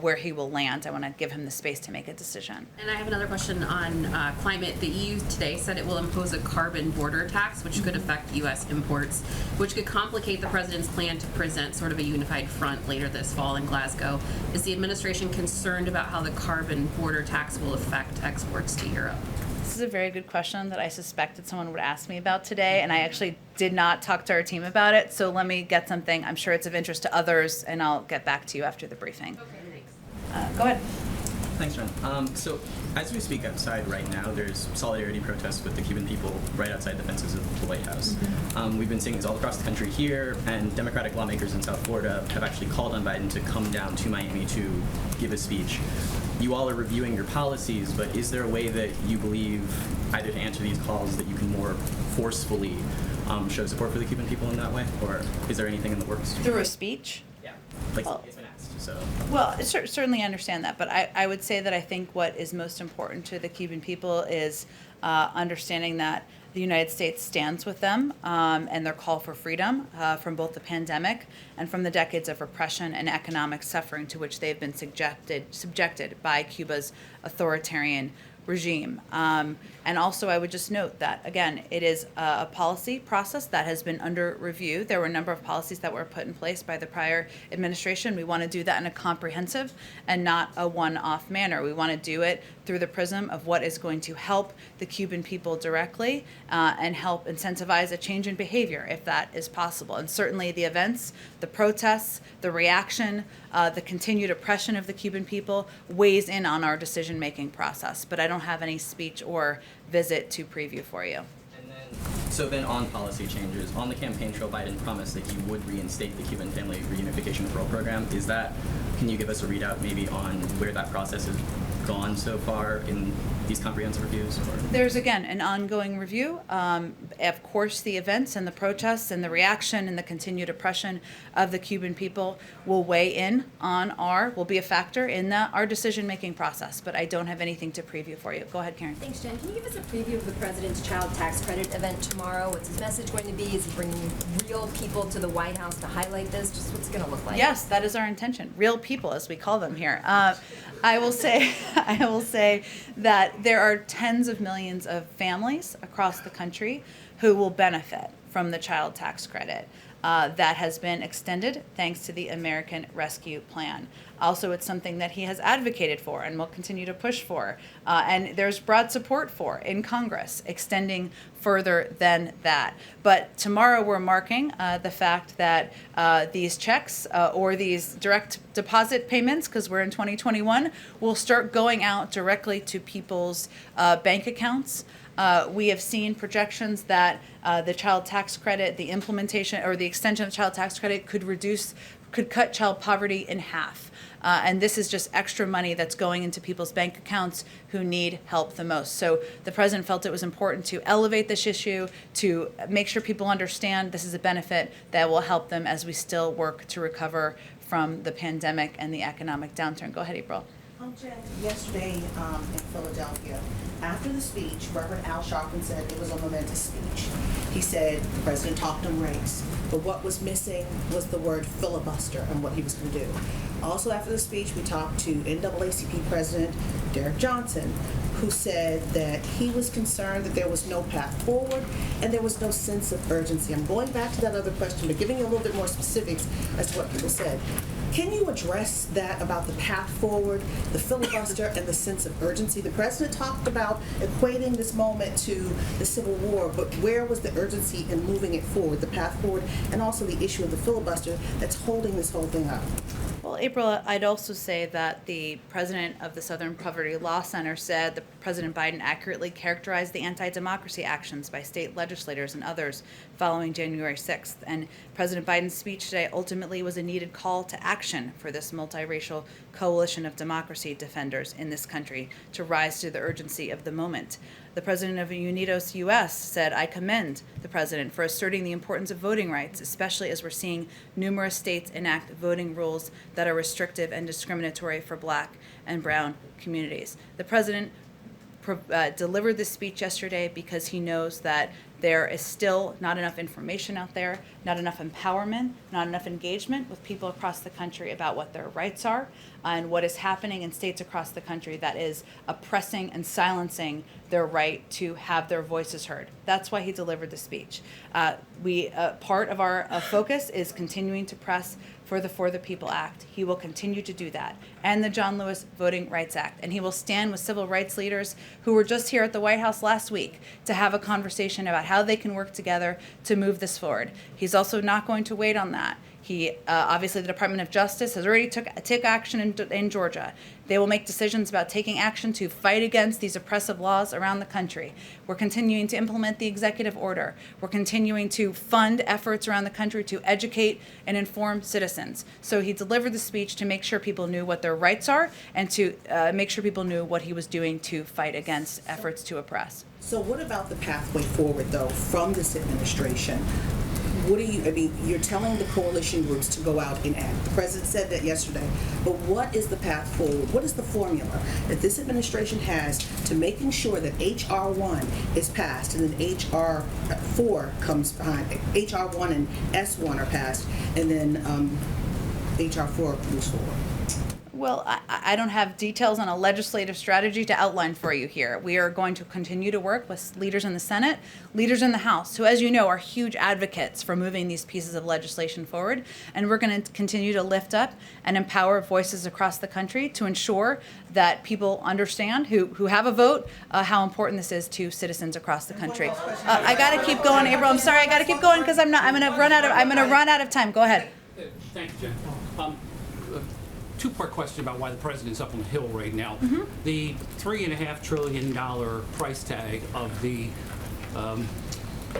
Speaker 1: where he will land. I want to give him the space to make a decision.
Speaker 15: And I have another question on climate. The EU today said it will impose a carbon border tax, which could affect U.S. imports, which could complicate the president's plan to present sort of a unified front later this fall in Glasgow. Is the administration concerned about how the carbon border tax will affect exports to Europe?
Speaker 1: This is a very good question that I suspected someone would ask me about today, and I actually did not talk to our team about it, so let me get something. I'm sure it's of interest to others, and I'll get back to you after the briefing.
Speaker 15: Okay, thanks.
Speaker 1: Go ahead.
Speaker 16: Thanks, Ron. So as we speak outside right now, there's solidarity protests with the Cuban people right outside the fences of the White House. We've been seeing this all across the country here, and Democratic lawmakers in South Florida have actually called on Biden to come down to Miami to give a speech. You all are reviewing your policies, but is there a way that you believe, either to answer these calls, that you can more forcefully show support for the Cuban people in that way? Or is there anything in the works?
Speaker 1: Through a speech?
Speaker 16: Yeah. Like, it's been asked, so.
Speaker 1: Well, certainly understand that, but I would say that I think what is most important to the Cuban people is understanding that the United States stands with them and their call for freedom from both the pandemic and from the decades of repression and economic suffering to which they've been subjected by Cuba's authoritarian regime. And also, I would just note that, again, it is a policy process that has been under review. There were a number of policies that were put in place by the prior administration. We want to do that in a comprehensive and not a one-off manner. We want to do it through the prism of what is going to help the Cuban people directly and help incentivize a change in behavior, if that is possible. And certainly the events, the protests, the reaction, the continued oppression of the Cuban people weighs in on our decision-making process. But I don't have any speech or visit to preview for you.
Speaker 16: So then on policy changes, on the campaign trail, Biden promised that he would reinstate the Cuban Family Reunification Referral Program. Can you give us a readout maybe on where that process is gone so far in these comprehensive reviews? Or?
Speaker 1: There's, again, an ongoing review. Of course, the events and the protests and the reaction and the continued oppression of the Cuban people will weigh in on will be a factor in our decision-making process, but I don't have anything to preview for you. Go ahead, Karen.
Speaker 17: Thanks, Jen. Can you give us a preview of the President's Child Tax Credit event tomorrow? What's his message going to be? Is he bringing real people to the White House to highlight this? Just what's it going to look like?
Speaker 1: Yes, that is our intention. Real people, as we call them here. I will say that there are tens of millions of families across the country who will benefit from the child tax credit that has been extended thanks to the American Rescue Plan. Also, it's something that he has advocated for and will continue to push for. And there's broad support for in Congress, extending further than that. But tomorrow we're marking the fact that these checks or these direct deposit payments, because we're in 2021, will start going out directly to people's bank accounts. We have seen projections that the child tax credit, the implementation or the extension of the child tax credit could cut child poverty in half. And this is just extra money that's going into people's bank accounts who need help the most. So the president felt it was important to elevate this issue, to make sure people understand this is a benefit that will help them as we still work to recover from the pandemic and the economic downturn. Go ahead, April.
Speaker 18: Jen, yesterday in Philadelphia, after the speech, Reverend Al Sharpton said it was a momentous speech. He said the president talked on race, but what was missing was the word filibuster and what he was going to do. Also after the speech, we talked to NAACP President Derek Johnson, who said that he was concerned that there was no path forward and there was no sense of urgency. I'm going back to that other question, but giving you a little bit more specifics as to what people said. Can you address that about the path forward, the filibuster, and the sense of urgency? The president talked about equating this moment to the Civil War, but where was the urgency in moving it forward, the path forward, and also the issue of the filibuster that's holding this whole thing up?
Speaker 1: Well, April, I'd also say that the president of the Southern Poverty Law Center said that President Biden accurately characterized the anti-democracy actions by state legislators and others following January 6th. And President Biden's speech today ultimately was a needed call to action for this multiracial coalition of democracy defenders in this country to rise to the urgency of the moment. The president of Unidos US said, "I commend the president for asserting the importance of voting rights, especially as we're seeing numerous states enact voting rules that are restrictive and discriminatory for Black and brown communities." The president delivered this speech yesterday because he knows that there is still not enough information out there, not enough empowerment, not enough engagement with people across the country about what their rights are and what is happening in states across the country that is oppressing and silencing their right to have their voices heard. That's why he delivered the speech. Part of our focus is continuing to press for the For the People Act. He will continue to do that, and the John Lewis Voting Rights Act. And he will stand with civil rights leaders who were just here at the White House last week to have a conversation about how they can work together to move this forward. He's also not going to wait on that. He obviously, the Department of Justice has already took action in Georgia. They will make decisions about taking action to fight against these oppressive laws around the country. We're continuing to implement the executive order. We're continuing to fund efforts around the country to educate and inform citizens. So he delivered the speech to make sure people knew what their rights are and to make sure people knew what he was doing to fight against efforts to oppress.
Speaker 18: So what about the pathway forward, though, from this administration? You're telling the coalition groups to go out and act. The president said that yesterday. But what is the path forward? What is the formula that this administration has to making sure that H.R. 1 is passed and then H.R. 4 comes behind? H.R. 1 and S1 are passed, and then H.R. 4 moves forward.
Speaker 1: Well, I don't have details on a legislative strategy to outline for you here. We are going to continue to work with leaders in the Senate, leaders in the House, who, as you know, are huge advocates for moving these pieces of legislation forward. And we're going to continue to lift up and empower voices across the country to ensure that people understand who have a vote, how important this is to citizens across the country. I got to keep going, April. I'm sorry, I got to keep going because I'm going to run out of time. Go ahead.
Speaker 19: Thank you, Jen. Two-part question about why the president's up on the Hill right now.
Speaker 1: Mm-hmm.
Speaker 19: The $3.5 trillion price tag of the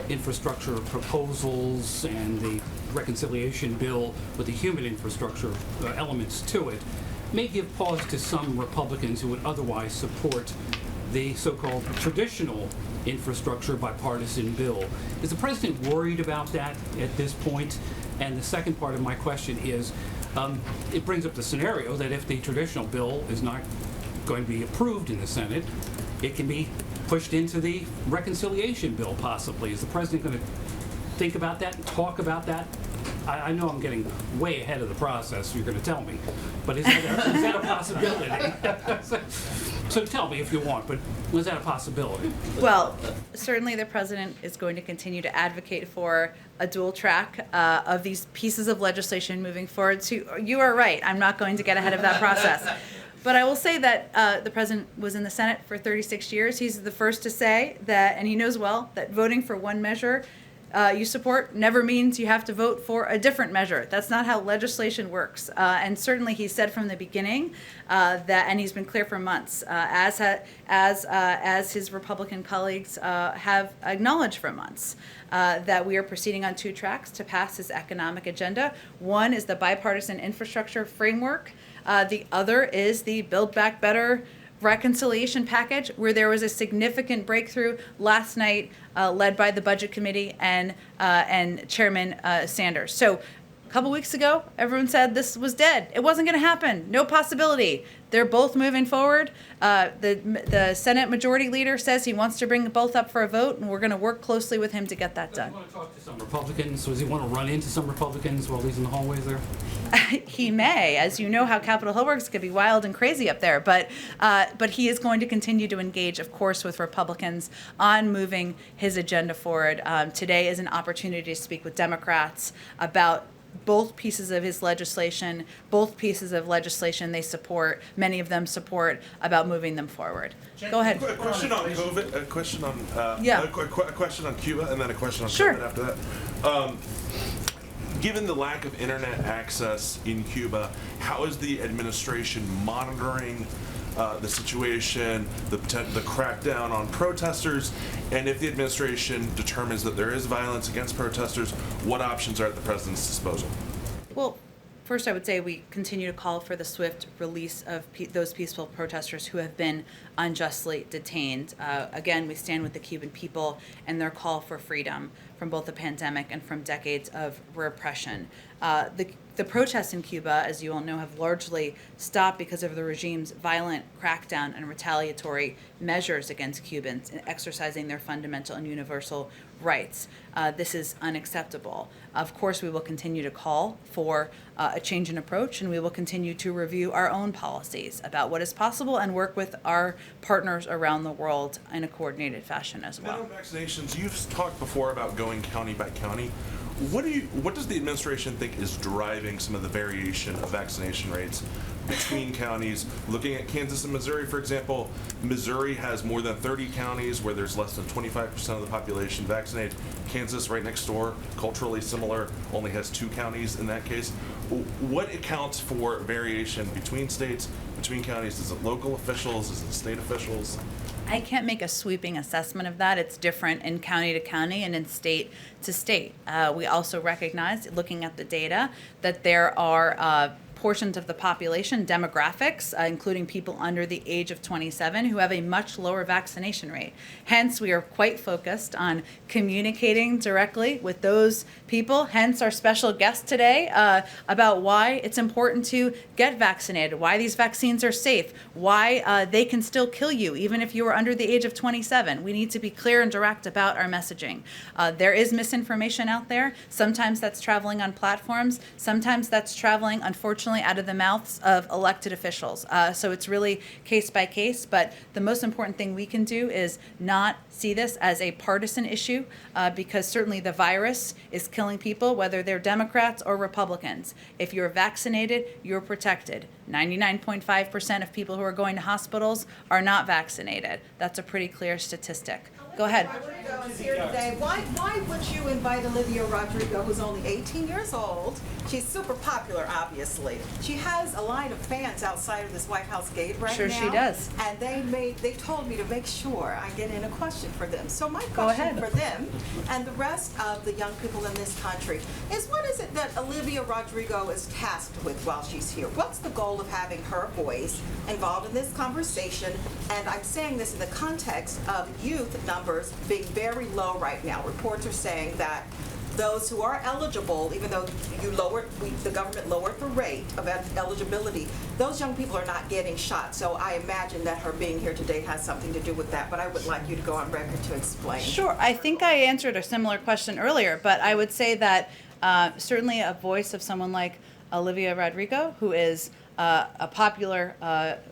Speaker 19: infrastructure proposals and the reconciliation bill with the human infrastructure elements to it may give pause to some Republicans who would otherwise support the so-called traditional infrastructure bipartisan bill. Is the president worried about that at this point? And the second part of my question is, it brings up the scenario that if the traditional bill is not going to be approved in the Senate, it can be pushed into the reconciliation bill possibly. Is the president going to think about that and talk about that? I know I'm getting way ahead of the process, you're going to tell me, but is that a possibility? So tell me if you want, but is that a possibility?
Speaker 1: Well, certainly the president is going to continue to advocate for a dual track of these pieces of legislation moving forward. So you are right, I'm not going to get ahead of that process. But I will say that the president was in the Senate for 36 years. He's the first to say that, and he knows well, that voting for one measure you support never means you have to vote for a different measure. That's not how legislation works. And certainly he said from the beginning that, and he's been clear for months, as his Republican colleagues have acknowledged for months, that we are proceeding on two tracks to pass his economic agenda. One is the bipartisan infrastructure framework. The other is the Build Back Better reconciliation package, where there was a significant breakthrough last night, led by the Budget Committee and Chairman Sanders. So a couple weeks ago, everyone said this was dead. It wasn't going to happen. No possibility. They're both moving forward. The Senate Majority Leader says he wants to bring both up for a vote, and we're going to work closely with him to get that done.
Speaker 19: Does he want to talk to some Republicans? Does he want to run into some Republicans while he's in the hallways there?
Speaker 1: He may, as you know how Capitol Hill works, could be wild and crazy up there. But he is going to continue to engage, of course, with Republicans on moving his agenda forward. Today is an opportunity to speak with Democrats about both pieces of his legislation, both pieces of legislation they support, many of them support, about moving them forward. Go ahead.
Speaker 20: A question on COVID, a question on a question on Cuba, and then a question on
Speaker 1: Sure.
Speaker 20: COVID after that. Given the lack of internet access in Cuba, how is the administration monitoring the situation, the crackdown on protesters, and if the administration determines that there is violence against protesters, what options are at the president's disposal?
Speaker 1: Well, first I would say we continue to call for the swift release of those peaceful protesters who have been unjustly detained. Again, we stand with the Cuban people and their call for freedom from both the pandemic and from decades of repression. The protests in Cuba, as you all know, have largely stopped because of the regime's violent crackdown and retaliatory measures against Cubans in exercising their fundamental and universal rights. This is unacceptable. Of course, we will continue to call for a change in approach, and we will continue to review our own policies about what is possible and work with our partners around the world in a coordinated fashion as well.
Speaker 20: On vaccinations, you've talked before about going county by county. What does the administration think is driving some of the variation of vaccination rates between counties? Looking at Kansas and Missouri, for example, Missouri has more than 30 counties where there's less than 25% of the population vaccinated. Kansas, right next door, culturally similar, only has 2 counties in that case. What accounts for variation between states, between counties? Is it local officials? Is it state officials?
Speaker 1: I can't make a sweeping assessment of that. It's different in county to county and in state to state. We also recognize, looking at the data, that there are portions of the population, demographics, including people under the age of 27, who have a much lower vaccination rate. Hence, we are quite focused on communicating directly with those people, hence our special guest today, about why it's important to get vaccinated, why these vaccines are safe, why they can still kill you, even if you are under the age of 27. We need to be clear and direct about our messaging. There is misinformation out there. Sometimes that's traveling on platforms. Sometimes that's traveling, unfortunately, out of the mouths of elected officials. So it's really case by case, but the most important thing we can do is not see this as a partisan issue, because certainly the virus is killing people, whether they're Democrats or Republicans. If you're vaccinated, you're protected. 99.5% of people who are going to hospitals are not vaccinated. That's a pretty clear statistic. Go ahead.
Speaker 18: Rodrigo is here today. Why would you invite Olivia Rodrigo, who's only 18 years old? She's super popular, obviously. She has a line of fans outside of this White House gate right
Speaker 1: Sure
Speaker 18: now.
Speaker 1: she does.
Speaker 18: And they told me to make sure I get in a question for them. So my
Speaker 1: Go
Speaker 18: question
Speaker 1: ahead.
Speaker 18: for them and the rest of the young people in this country is, what is it that Olivia Rodrigo is tasked with while she's here? What's the goal of having her voice involved in this conversation? And I'm saying this in the context of youth numbers being very low right now. Reports are saying that those who are eligible, even though the government lowered the rate of eligibility, those young people are not getting shots. So I imagine that her being here today has something to do with that, but I would like you to go on record to explain.
Speaker 1: Sure. I think I answered a similar question earlier, but I would say that certainly a voice of someone like Olivia Rodrigo, who is a popular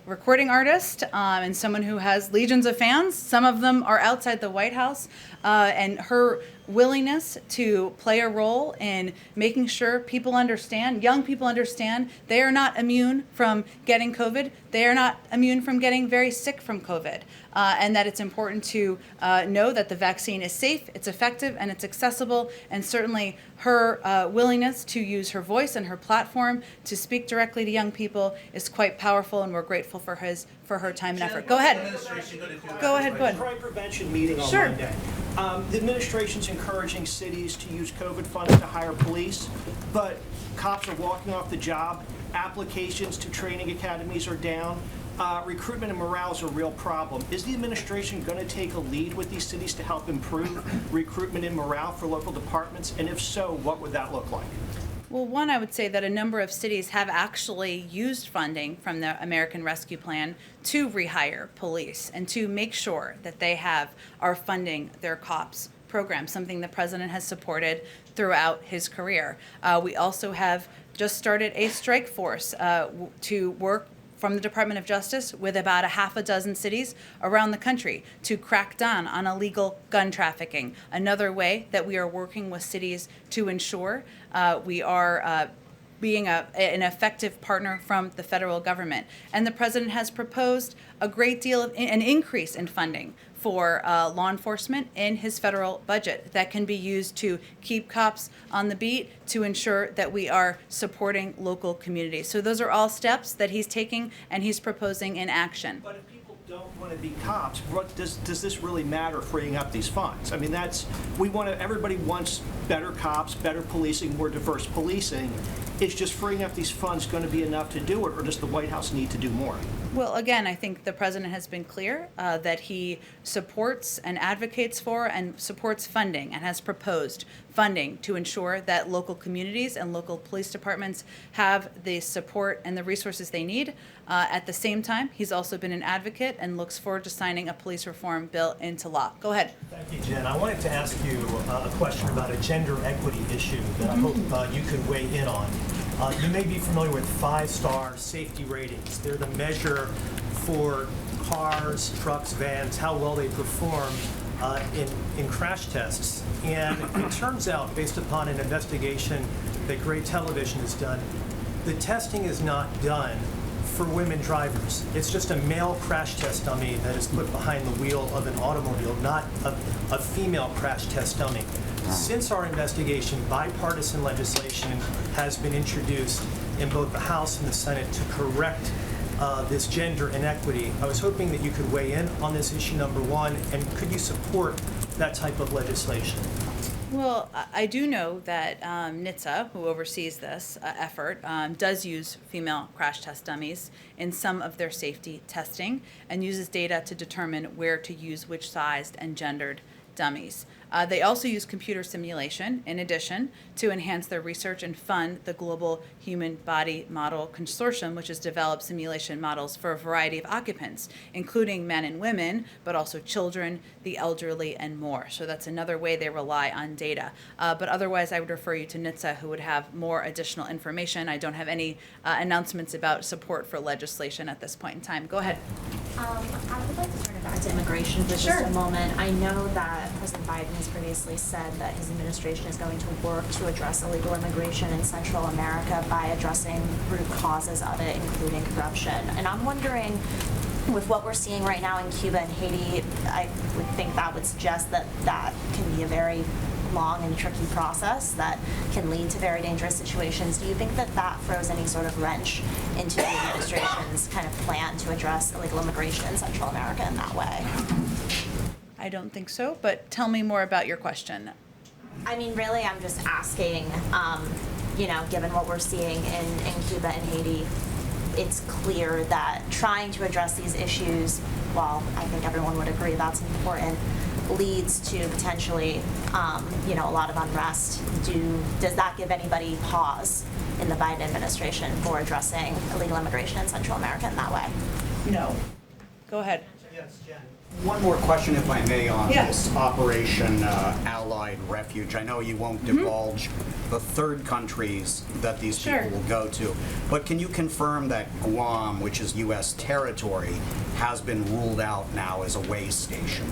Speaker 1: recording artist and someone who has legions of fans. Some of them are outside the White House, and her willingness to play a role in making sure people understand, young people understand, they are not immune from getting COVID. They are not immune from getting very sick from COVID, and that it's important to know that the vaccine is safe, it's effective, and it's accessible. And certainly her willingness to use her voice and her platform to speak directly to young people is quite powerful, and we're grateful for her time and effort. Go ahead. Go ahead.
Speaker 21: Crime prevention meeting on
Speaker 1: Sure.
Speaker 21: Monday. The administration's encouraging cities to use COVID funding to hire police, but cops are walking off the job. Applications to training academies are down. Recruitment and morale is a real problem. Is the administration going to take a lead with these cities to help improve recruitment and morale for local departments? And if so, what would that look like?
Speaker 1: Well, one, I would say that a number of cities have actually used funding from the American Rescue Plan to rehire police and to make sure that they are funding their cops program, something the president has supported throughout his career. We also have just started a strike force to work from the Department of Justice with about a half a dozen cities around the country to crack down on illegal gun trafficking. Another way that we are working with cities to ensure we are being an effective partner from the federal government. And the president has proposed a great deal of an increase in funding for law enforcement in his federal budget that can be used to keep cops on the beat, to ensure that we are supporting local communities. So those are all steps that he's taking and he's proposing in action.
Speaker 21: But if people don't want to be cops, what does this really matter, freeing up these funds? I mean, everybody wants better cops, better policing, more diverse policing. Is just freeing up these funds going to be enough to do it, or does the White House need to do more?
Speaker 1: Well, again, I think the president has been clear that he supports and advocates for and supports funding and has proposed funding to ensure that local communities and local police departments have the support and the resources they need. At the same time, he's also been an advocate and looks forward to signing a police reform bill into law. Go ahead.
Speaker 22: Thank you, Jen. I wanted to ask you a question about a gender equity issue that I hope you could weigh in on. You may be familiar with 5-star safety ratings. They're the measure for cars, trucks, vans, how well they perform in crash tests. And it turns out, based upon an investigation that Great Television has done, the testing is not done for women drivers. It's just a male crash test dummy that is put behind the wheel of an automobile, not a female crash test dummy. Since our investigation, bipartisan legislation has been introduced in both the House and the Senate to correct this gender inequity. I was hoping that you could weigh in on this issue, number one, and could you support that type of legislation?
Speaker 1: Well, I do know that NHTSA, who oversees this effort, does use female crash test dummies in some of their safety testing and uses data to determine where to use which sized and gendered dummies. They also use computer simulation, in addition, to enhance their research and fund the Global Human Body Model Consortium, which has developed simulation models for a variety of occupants, including men and women, but also children, the elderly, and more. So that's another way they rely on data. But otherwise, I would refer you to NHTSA, who would have more additional information. I don't have any announcements about support for legislation at this point in time. Go ahead.
Speaker 23: I would like to turn it back to immigration for just a moment. I know that President Biden has previously said that his administration is going to work to address illegal immigration in Central America by addressing root causes of it, including corruption. And I'm wondering, with what we're seeing right now in Cuba and Haiti, I would think that would suggest that that can be a very long and tricky process that can lead to very dangerous situations. Do you think that that throws any sort of wrench into the administration's kind of plan to address illegal immigration in Central America in that way?
Speaker 1: I don't think so, but tell me more about your question.
Speaker 23: I mean, really, I'm just asking, given what we're seeing in Cuba and Haiti, it's clear that trying to address these issues, while I think everyone would agree that's important, leads to potentially, a lot of unrest. Does that give anybody pause in the Biden administration for addressing illegal immigration in Central America in that way?
Speaker 1: No. Go ahead.
Speaker 2: Yes, Jen. One more question, if I may, on
Speaker 1: Yeah.
Speaker 2: this Operation Allied Refuge. I know you won't divulge the third countries that these people will go to, but can you confirm that Guam, which is U.S. territory, has been ruled out now as a way station?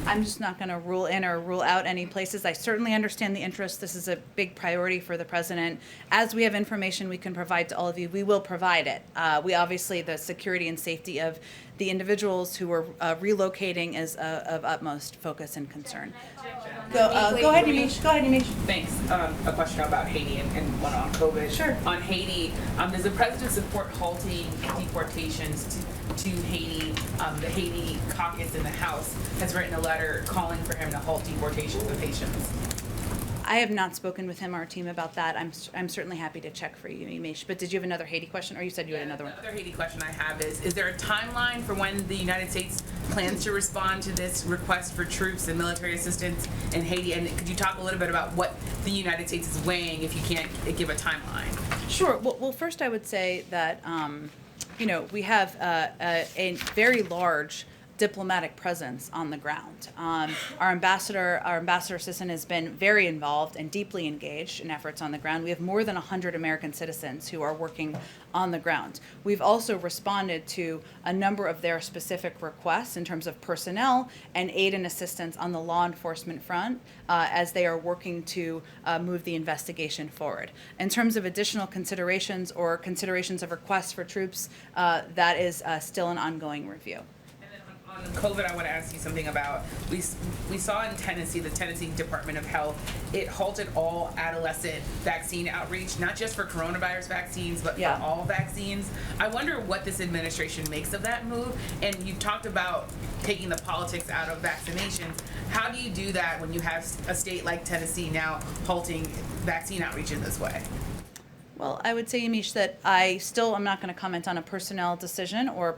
Speaker 1: I'm just not going to rule in or rule out any places. I certainly understand the interest. This is a big priority for the president. As we have information we can provide to all of you, we will provide it. We obviously, the security and safety of the individuals who are relocating is of utmost focus and concern. Go ahead, Yamiche. Go ahead, Yamiche.
Speaker 3: Thanks. A question about Haiti and one on COVID.
Speaker 1: Sure.
Speaker 3: On Haiti, does the president support halting deportations to Haiti? The Haiti caucus in the House has written a letter calling for him to halt deportations of Haitians.
Speaker 1: I have not spoken with him or our team about that. I'm certainly happy to check for you, Yamiche. But did you have another Haiti question, or you said you had another one?
Speaker 3: The other Haiti question I have is there a timeline for when the United States plans to respond to this request for troops and military assistance in Haiti? And could you talk a little bit about what the United States is weighing if you can't give a timeline?
Speaker 1: Sure. Well, first I would say that, we have a very large diplomatic presence on the ground. Our ambassador assistant has been very involved and deeply engaged in efforts on the ground. We have more than 100 American citizens who are working on the ground. We've also responded to a number of their specific requests in terms of personnel and aid and assistance on the law enforcement front as they are working to move the investigation forward. In terms of additional considerations or considerations of requests for troops, that is still an ongoing review.
Speaker 3: On COVID, I want to ask you something about, we saw in Tennessee, the Tennessee Department of Health, it halted all adolescent vaccine outreach, not just for coronavirus vaccines, but for all vaccines. I wonder what this administration makes of that move. And you talked about taking the politics out of vaccinations. How do you do that when you have a state like Tennessee now halting vaccine outreach in this way?
Speaker 1: Well, I would say, Yamiche, that I still am not going to comment on a personnel decision or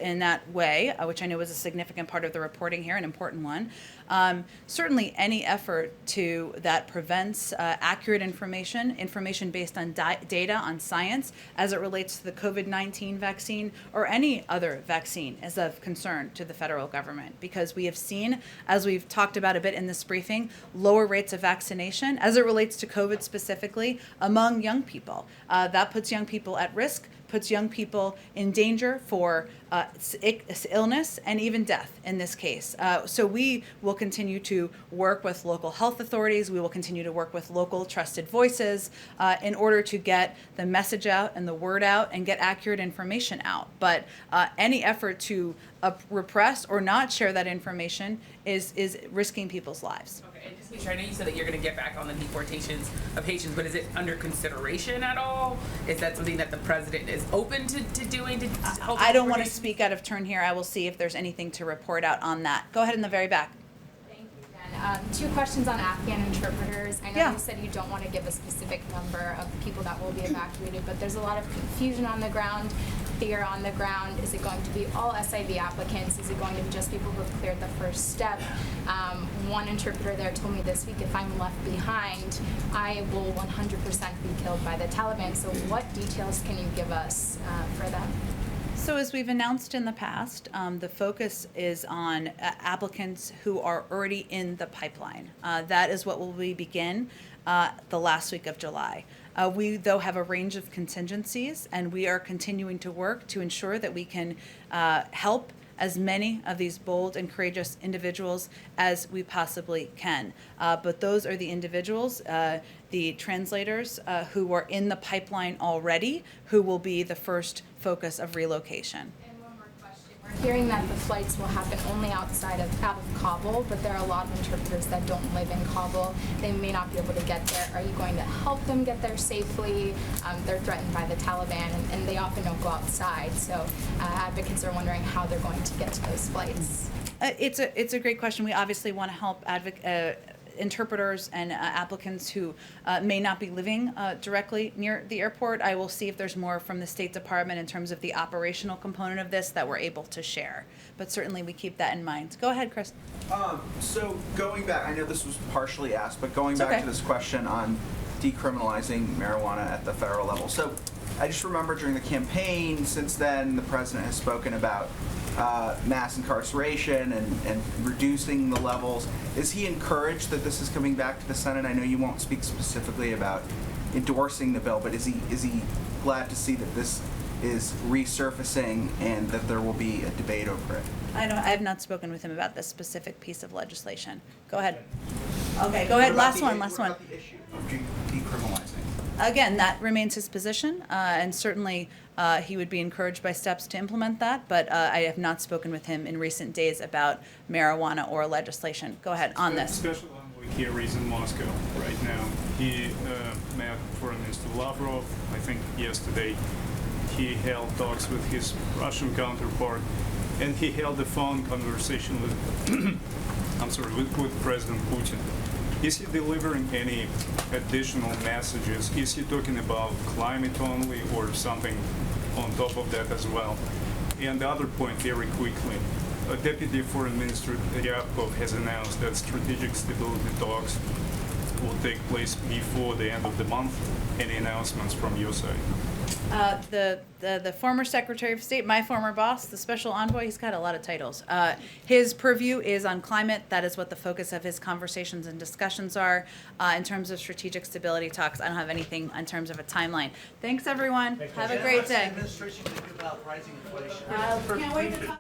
Speaker 1: in that way, which I know is a significant part of the reporting here, an important one. Certainly, any effort that prevents accurate information based on data, on science, as it relates to the COVID-19 vaccine or any other vaccine, is of concern to the federal government, because we have seen, as we've talked about a bit in this briefing, lower rates of vaccination as it relates to COVID specifically among young people. That puts young people at risk, puts young people in danger for illness and even death in this case. So we will continue to work with local health authorities. We will continue to work with local trusted voices in order to get the message out and the word out and get accurate information out. But any effort to repress or not share that information is risking people's lives.
Speaker 3: Okay, and just make sure, I know you said that you're going to get back on the deportations of Haitians, but is it under consideration at all? Is that something that the president is open to doing?
Speaker 1: I don't want to speak out of turn here. I will see if there's anything to report out on that. Go ahead in the very back.
Speaker 4: Thank you, Jen. Two questions on Afghan interpreters. I know you said you don't want to give a specific number of people that will be evacuated, but there's a lot of confusion on the ground, fear on the ground. Is it going to be all SIV applicants? Is it going to be just people who have cleared the first step? One interpreter there told me this week, if I'm left behind, I will 100% be killed by the Taliban. So what details can you give us for them?
Speaker 1: So as we've announced in the past, the focus is on applicants who are already in the pipeline. That is what will begin the last week of July. We, though, have a range of contingencies, and we are continuing to work to ensure that we can help as many of these bold and courageous individuals as we possibly can. But those are the individuals, the translators who are in the pipeline already, who will be the first focus of relocation.
Speaker 4: And one more hearing that the flights will happen only out of Kabul, but there are a lot of interpreters that don't live in Kabul. They may not be able to get there. Are you going to help them get there safely? They're threatened by the Taliban, and they often don't go outside. So advocates are wondering how they're going to get to those flights.
Speaker 1: It's a great question. We obviously want to help interpreters and applicants who may not be living directly near the airport. I will see if there's more from the State Department in terms of the operational component of this that we're able to share. But certainly we keep that in mind. Go ahead, Chris.
Speaker 5: So going back, I know this was partially asked, but going
Speaker 1: It's
Speaker 5: back
Speaker 1: okay.
Speaker 5: to this question on decriminalizing marijuana at the federal level. So I just remember during the campaign, since then, the president has spoken about mass incarceration and reducing the levels. Is he encouraged that this is coming back to the Senate? I know you won't speak specifically about endorsing the bill, but is he glad to see that this is resurfacing and that there will be a debate over it?
Speaker 1: I have not spoken with him about this specific piece of legislation. Go ahead. Okay, go ahead. Last one.
Speaker 2: What about the issue of decriminalizing?
Speaker 1: Again, that remains his position, and certainly he would be encouraged by steps to implement that, but I have not spoken with him in recent days about marijuana or legislation. Go ahead on this.
Speaker 6: Special envoy here is in Moscow right now. He met Foreign Minister Lavrov. I think yesterday he held talks with his Russian counterpart, and he held a phone conversation with, with President Putin. Is he delivering any additional messages? Is he talking about climate only or something on top of that as well? And the other point, very quickly, Deputy Foreign Minister Ryabkov has announced that strategic stability talks will take place before the end of the month. Any announcements from your side?
Speaker 1: The former Secretary of State, my former boss, the Special Envoy, he's got a lot of titles. His purview is on climate. That is what the focus of his conversations and discussions are. In terms of strategic stability talks, I don't have anything in terms of a timeline. Thanks, everyone. Have a great day.
Speaker 7: Administration thinking about rising inflation?
Speaker 1: Can't wait to talk.